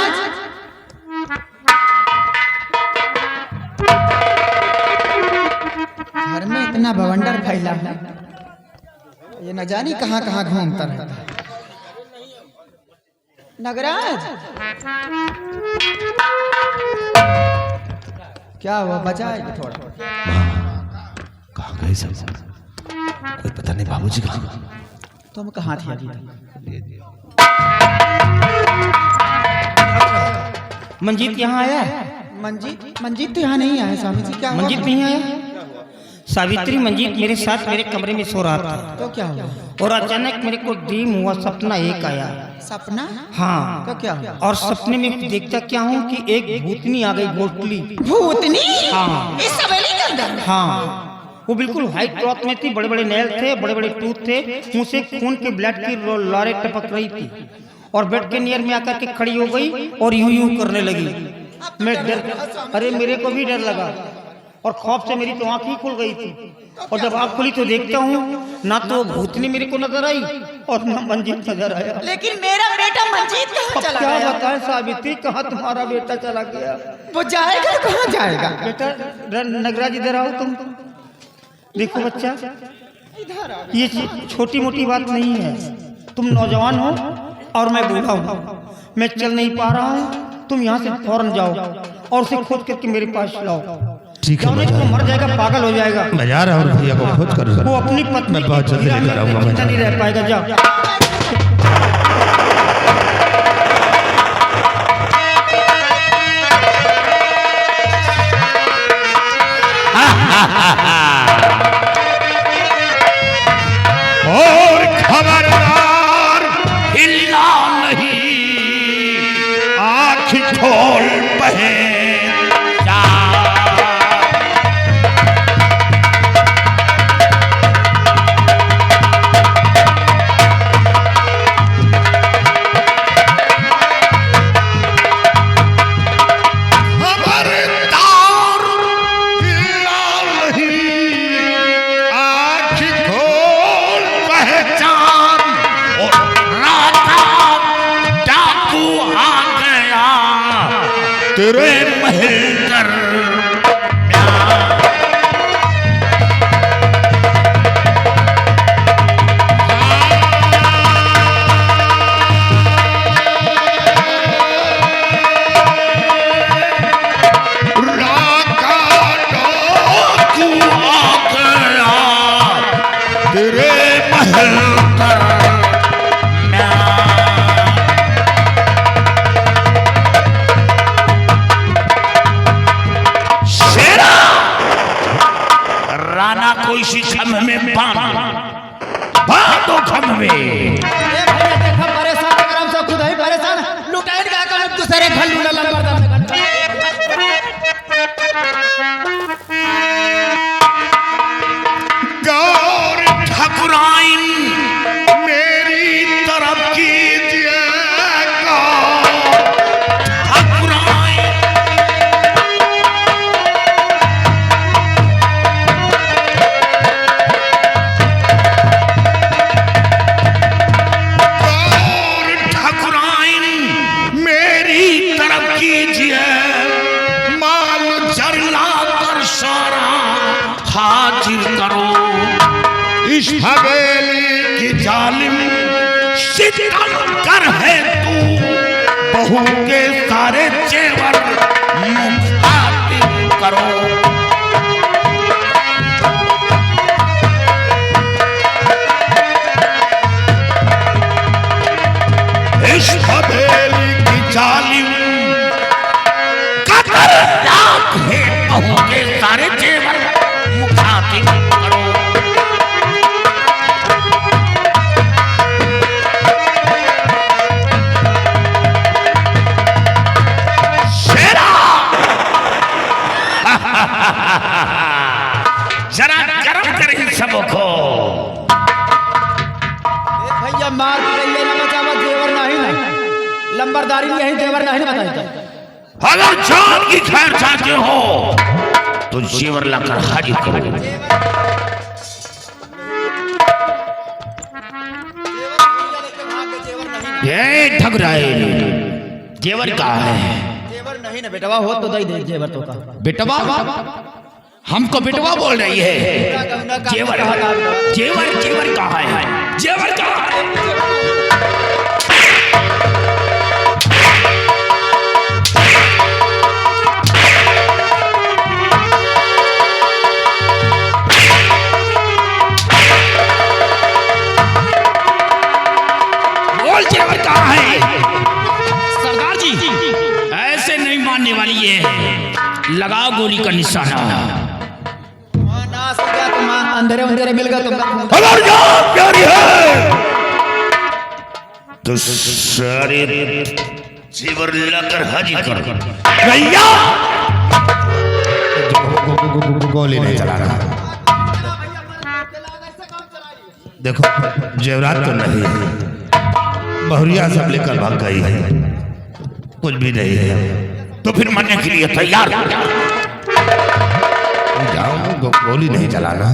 घर में इतना बवंडर फैला है, ये न जानी कहाँ कहाँ घूमता रहता है। नगराज, क्या हुआ, बजाएगा थोड़ा? कहाँ गए सब? कोई पता नहीं बाबूजी कहाँ। तुम कहाँ थे अभी तक? मंजीत यहाँ आया है? मंजीत तो यहाँ नहीं आया स्वामी जी, क्या हुआ? मंजीत नहीं आया? सावित्री मंजीत मेरे साथ मेरे कमरे में सो रहा था, तो क्या हुआ? और अचानक मेरे को ड्रीम हुआ, सपना एक आया। सपना? हाँ। तो क्या हुआ? और सपने में देखता क्या हूँ कि एक भूतनी आ गई, गोटली। भूतनी? हाँ। इस सवेली के अंदर? हाँ, वो बिल्कुल व्हाइट क्लॉथ में थी, बड़े बड़े नैल थे, बड़े बड़े टूथ थे, मुंह से खून के ब्लड की लारे टपक रही थी, और बेड के नियर में आकर के खड़ी हो गई और यूं यूं करने लगी। मैं डर, अरे मेरे को भी डर लगा, और खौफ से मेरी तो आंख ही खुल गई थी। और जब आंख खुली तो देखता हूँ ना तो भूतनी मेरे को नजर आई और ना मंजीत नजर आया। लेकिन मेरा बेटा मंजीत कहाँ चला क्या गया? बताएं सावित्री, कहाँ तुम्हारा बेटा चला गया? वो जाएगा, कहाँ जाएगा? बेटा नगराज इधर आओ तुम। देखो बच्चा, ये छोटी मोटी बात नहीं है। तुम नौजवान हो और मैं बूढ़ा हूँ, मैं चल नहीं पा रहा हूँ। तुम यहाँ से फौरन जाओ और उसे खोज करके मेरे पास लाओ। ठीक है, तो मर जाएगा, पागल हो जाएगा। मैं जा रहा हूँ, भैया को खोज कर वो अपनी पत्नी मैं बहुत जल्दी लेकर आऊंगा। मैं नहीं रह पाएगा, जाओ। और खबरदार हिलना नहीं, आँख खोल पहचान। तेरे महल कर तेरे महल कर राना कोई खम में बांधो खम में। परेशान करम से खुद ही परेशान, लुटाई का कर दूसरे घर लूला लंबरदार। गौर ठाकुराइन मेरी तरफ कीजिए, ठाकुराइन हाजिर करो। इस हवेली की जालिम सितम कर है तू, बहू के सारे जेवर मुखातिब करो। इस हवेली की जालिम कदर सबको। भैया मार पड़े ना बचावा जेवर नहीं ना लंबरदारी यही जेवर नहीं बताई। अगर जान की खैर चाहते हो तो जेवर लाकर हाजिर करो। ये ठगराए जेवर का है। जेवर नहीं ना बेटवा हो तो दे दे जेवर तो का। बेटवा हमको बेटवा बोल रही है। जेवर जेवर जेवर कहाँ है? जेवर कहाँ है? बोल जेवर कहाँ है? सरदार जी ऐसे नहीं मानने वाली है। लगाओ गोली का निशाना। अंधेरे अंधेरे मिल गया तुम। अगर जान प्यारी है तो सारे जेवर लाकर हाजिर कर। भैया गोली नहीं चलाना। देखो जेवरात तो नहीं है, बहुरिया सब लेकर भाग गई है, कुछ भी नहीं है। तो फिर मरने के लिए तैयार हो जाओ। जाओ गोली नहीं चलाना।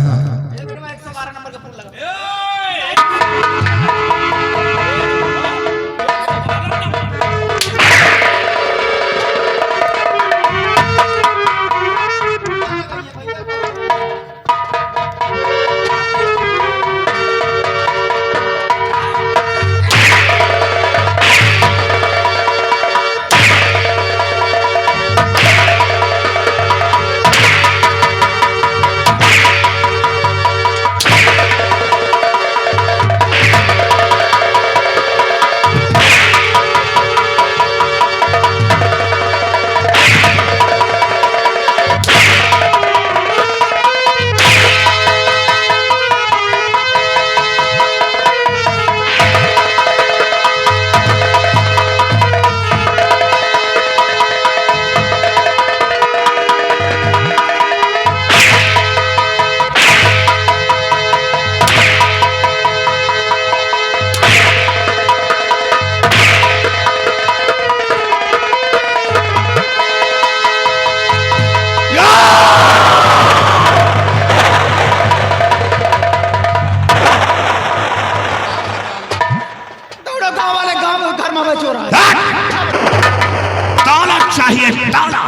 ताला चाहिए ताला।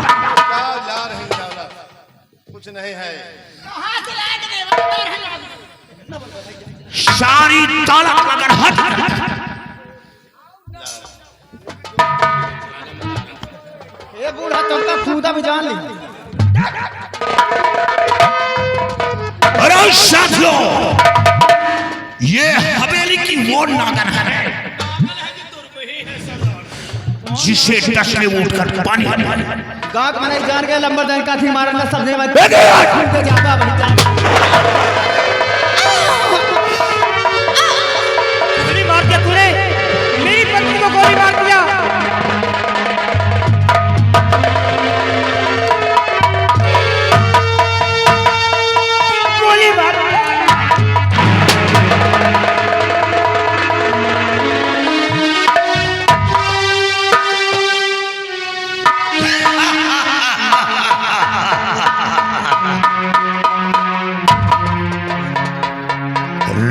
कुछ नहीं है। सारी ताला अगर हट ये बूढ़ा तुमका खुदा भी जान ली। अरे साथियों ये हवेली की वो नागन है जिसे टच में उठकर पानी गाँव मैंने जान के लंबर देन का थी मारना सबने गोली मार दिया तूने, मेरी पत्नी को गोली मार दिया। गोली मार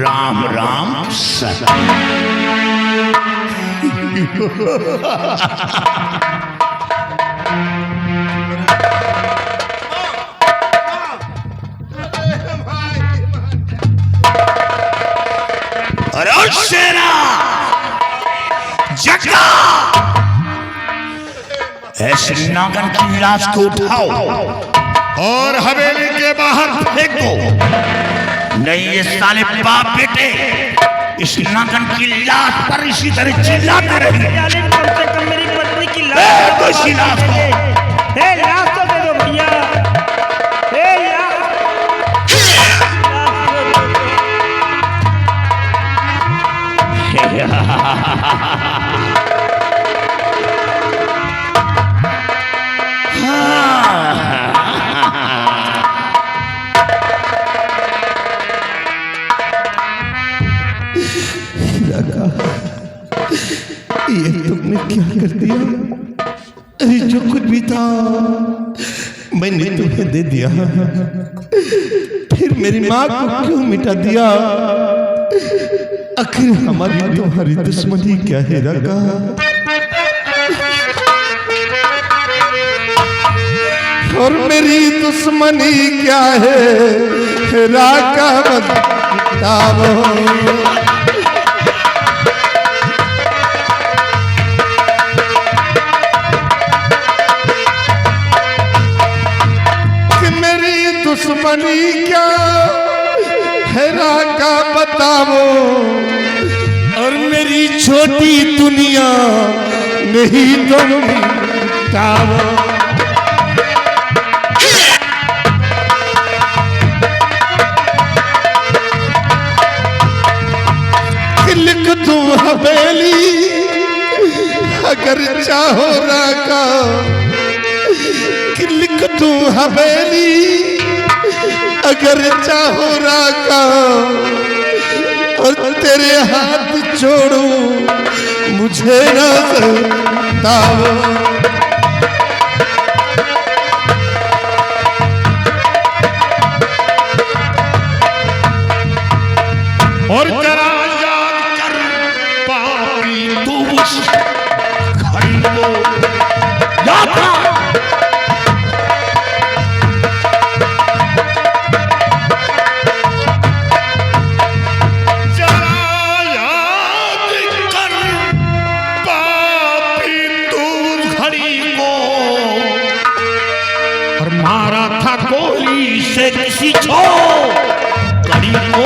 राम राम सत। अरे शेरा जगा ऐसे नागन की लाश को उठाओ और हवेली के बाहर फेंको। नहीं ये साले बाप बेटे इस नागन की लाश पर इसी तरह चिल्लाते रहेंगे। कम से कम मेरी पत्नी की ए, तो इसी लाश को लाश तो दे दो भैया। क्या कर दिया? अरे जो कुछ भी था मैंने तुम्हें दे दिया, फिर मेरी माँ को क्यों मिटा दिया? आखिर हमारी तुम्हारी दुश्मनी क्या है राका? और मेरी दुश्मनी क्या है राका बताओ? दुश्मनी क्या है राका बताओ? और मेरी छोटी दुनिया नहीं तुम बताओ। लिख दूं हवेली अगर चाहो राका, लिख दूं हवेली अगर चाहो राका, और तेरे हाथ छोड़ूं मुझे ना सताओ। और जरा याद कर पापी तू उस घड़ी को, याद कर से किसी घड़ी को।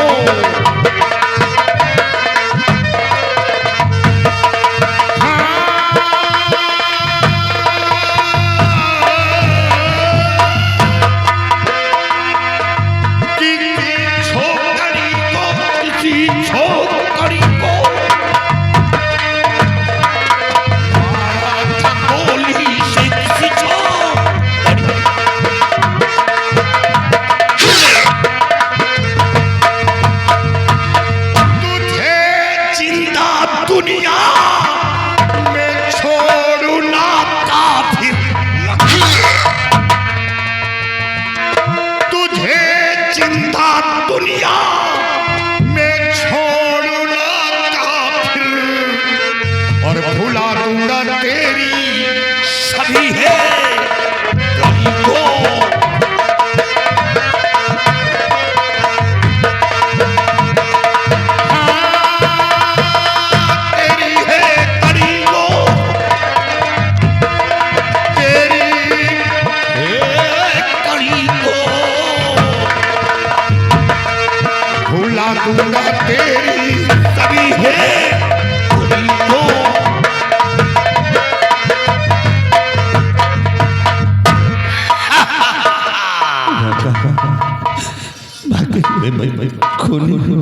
खूनी हो,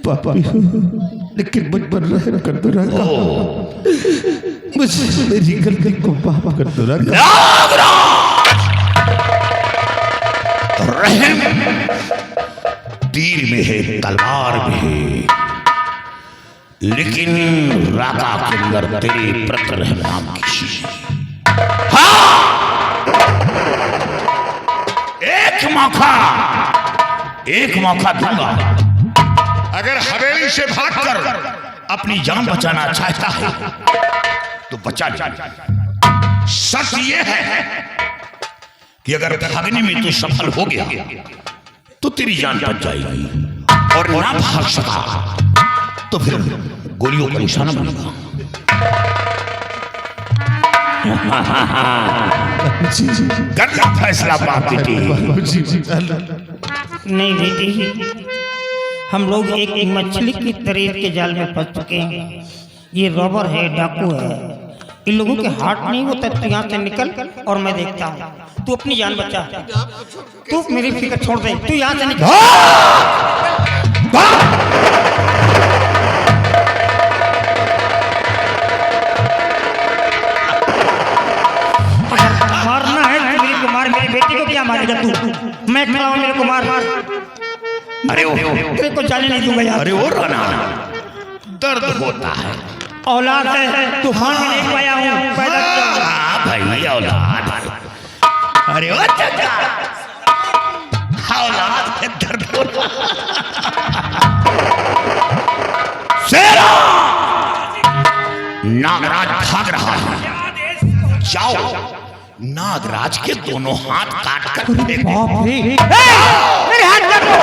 पापी हो, लेकिन मुझ पर रहम कर दो राका। मुझे मेरी गलती को माफ कर दो राका। रहम तीर में है, तलवार में है, लेकिन राका के अंदर तेरे प्रति रहम नाम की चीज है। हाँ, एक मौका दूंगा। अगर हवेली से भागकर अपनी जान बचाना चाहता है तो बचा ले। सच ये है कि अगर भागने में तू सफल हो गया तो तेरी जान बच जाएगी, और ना भाग सका तो फिर गोलियों का निशाना बनेगा। कर फैसला बाप बेटी। नहीं बेटी, हम लोग एक मछली की तरह के जाल में फंस चुके हैं। ये रॉबर है, डाकू है, इन लोगों के हाथ नहीं होता। तो यहाँ से निकल और मैं देखता हूँ। तू अपनी जान बचा, तू मेरी फिक्र छोड़ दे, तू यहाँ से निकल। मारना है मेरे को, मार। मेरी बेटी को क्या मारेगा तू? मैं खड़ा हूँ, मेरे को मार। अरे तेरे को जाने नहीं दूंगा यार। अरे वो राना, दर्द होता है औलाद है, तूफान में लेके आया हूँ, पैदा किया हूँ। हाँ भाई औलाद है। अरे ओ चाचा, औलाद है दर्द हो रहा। शेरा, नागराज भाग रहा है, जाओ नागराज के दोनों हाथ काट कर फेंको। मेरे हाथ कर दो,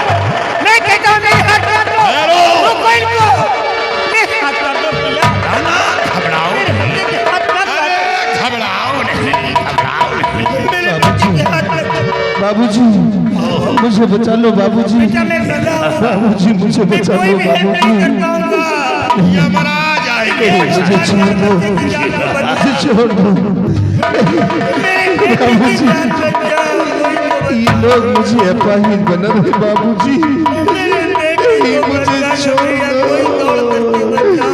मैं कहता हूँ मेरे हाथ कर दो, रुको इनको, मेरे हाथ कर दो भैया। घबराओ नहीं, घबराओ नहीं, घबराओ नहीं। मेरे बच्चे के हाथ कर दो। बाबूजी मुझे बचा लो बाबूजी, बेटा मैं गधा हूँ, बाबूजी मुझे मैं बचा कोई लो भी हेल्प बाबूजी, नहीं कर पाऊंगा। यमराज आएंगे। मुझे छोड़ दो, मुझे छोड़ दो मेरे बेटे की जान बचाओ, कोई तो बचाओ। ये लोग मुझे अपाहिज बना रहे बाबूजी, मेरे बेटे को मुझे बचा लो छोड़ भैया, दो। कोई दौड़ करके बचाओ।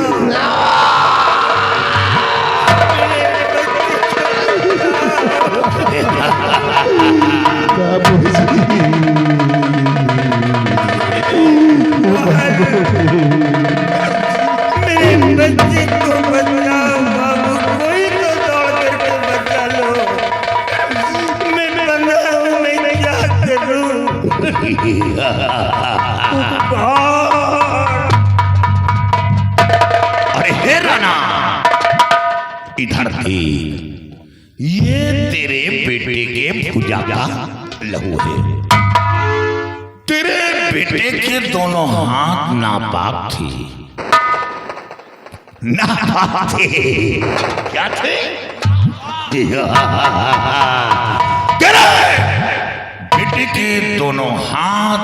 मेरे बच्चे को बचाओ बाबू, कोई तो दौड़ करके बचा लो। मैं बंदा हूँ, मैं क्या करूँ? अरे हे राणा, इधर देख, ये तेरे बेटे के पूजा का लहू है। तेरे बेटे के दोनों हाथ नापाक थे, नापाक थे। क्या थे? तेरे बेटे के दोनों हाथ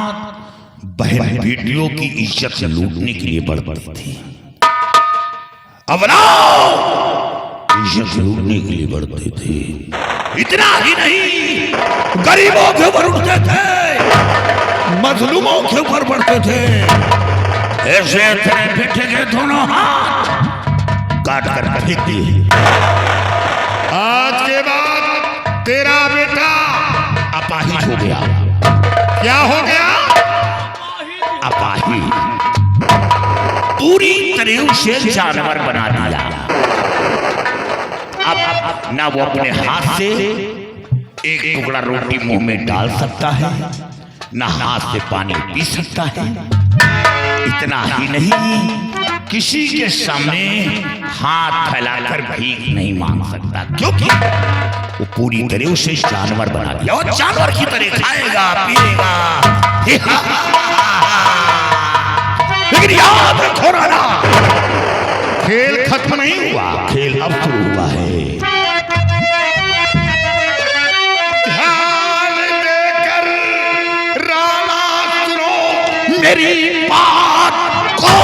बहन बेटियों की इज्जत लूटने के लिए बढ़ते थे। अब ना इज्जत लूटने के लिए बढ़ते थे। इतना ही नहीं, गरीबों के ऊपर उठते थे, मजलूमों के ऊपर बढ़ते थे। ऐसे तेरे बेटे के दोनों हाथ काट कर फेंक दिए। आज के बाद तेरा बेटा अपाहिज हो गया। क्या हो गया? अपाहिज। पूरी तरह से जानवर बना दिया। अब ना वो अपने हाथ से एक टुकड़ा रोटी मुंह में डाल सकता है, ना हाथ से पानी पी सकता है। इतना ही नहीं, किसी के सामने हाथ फैलाकर भीख नहीं मांग सकता, क्योंकि वो पूरी तरह से जानवर बना दिया। और जानवर की तरह खाएगा पिएगा। लेकिन याद रखो राणा, खेल खत्म नहीं हुआ, खेल अब शुरू हुआ है। ध्यान देकर राणा सुनो मेरी बात को।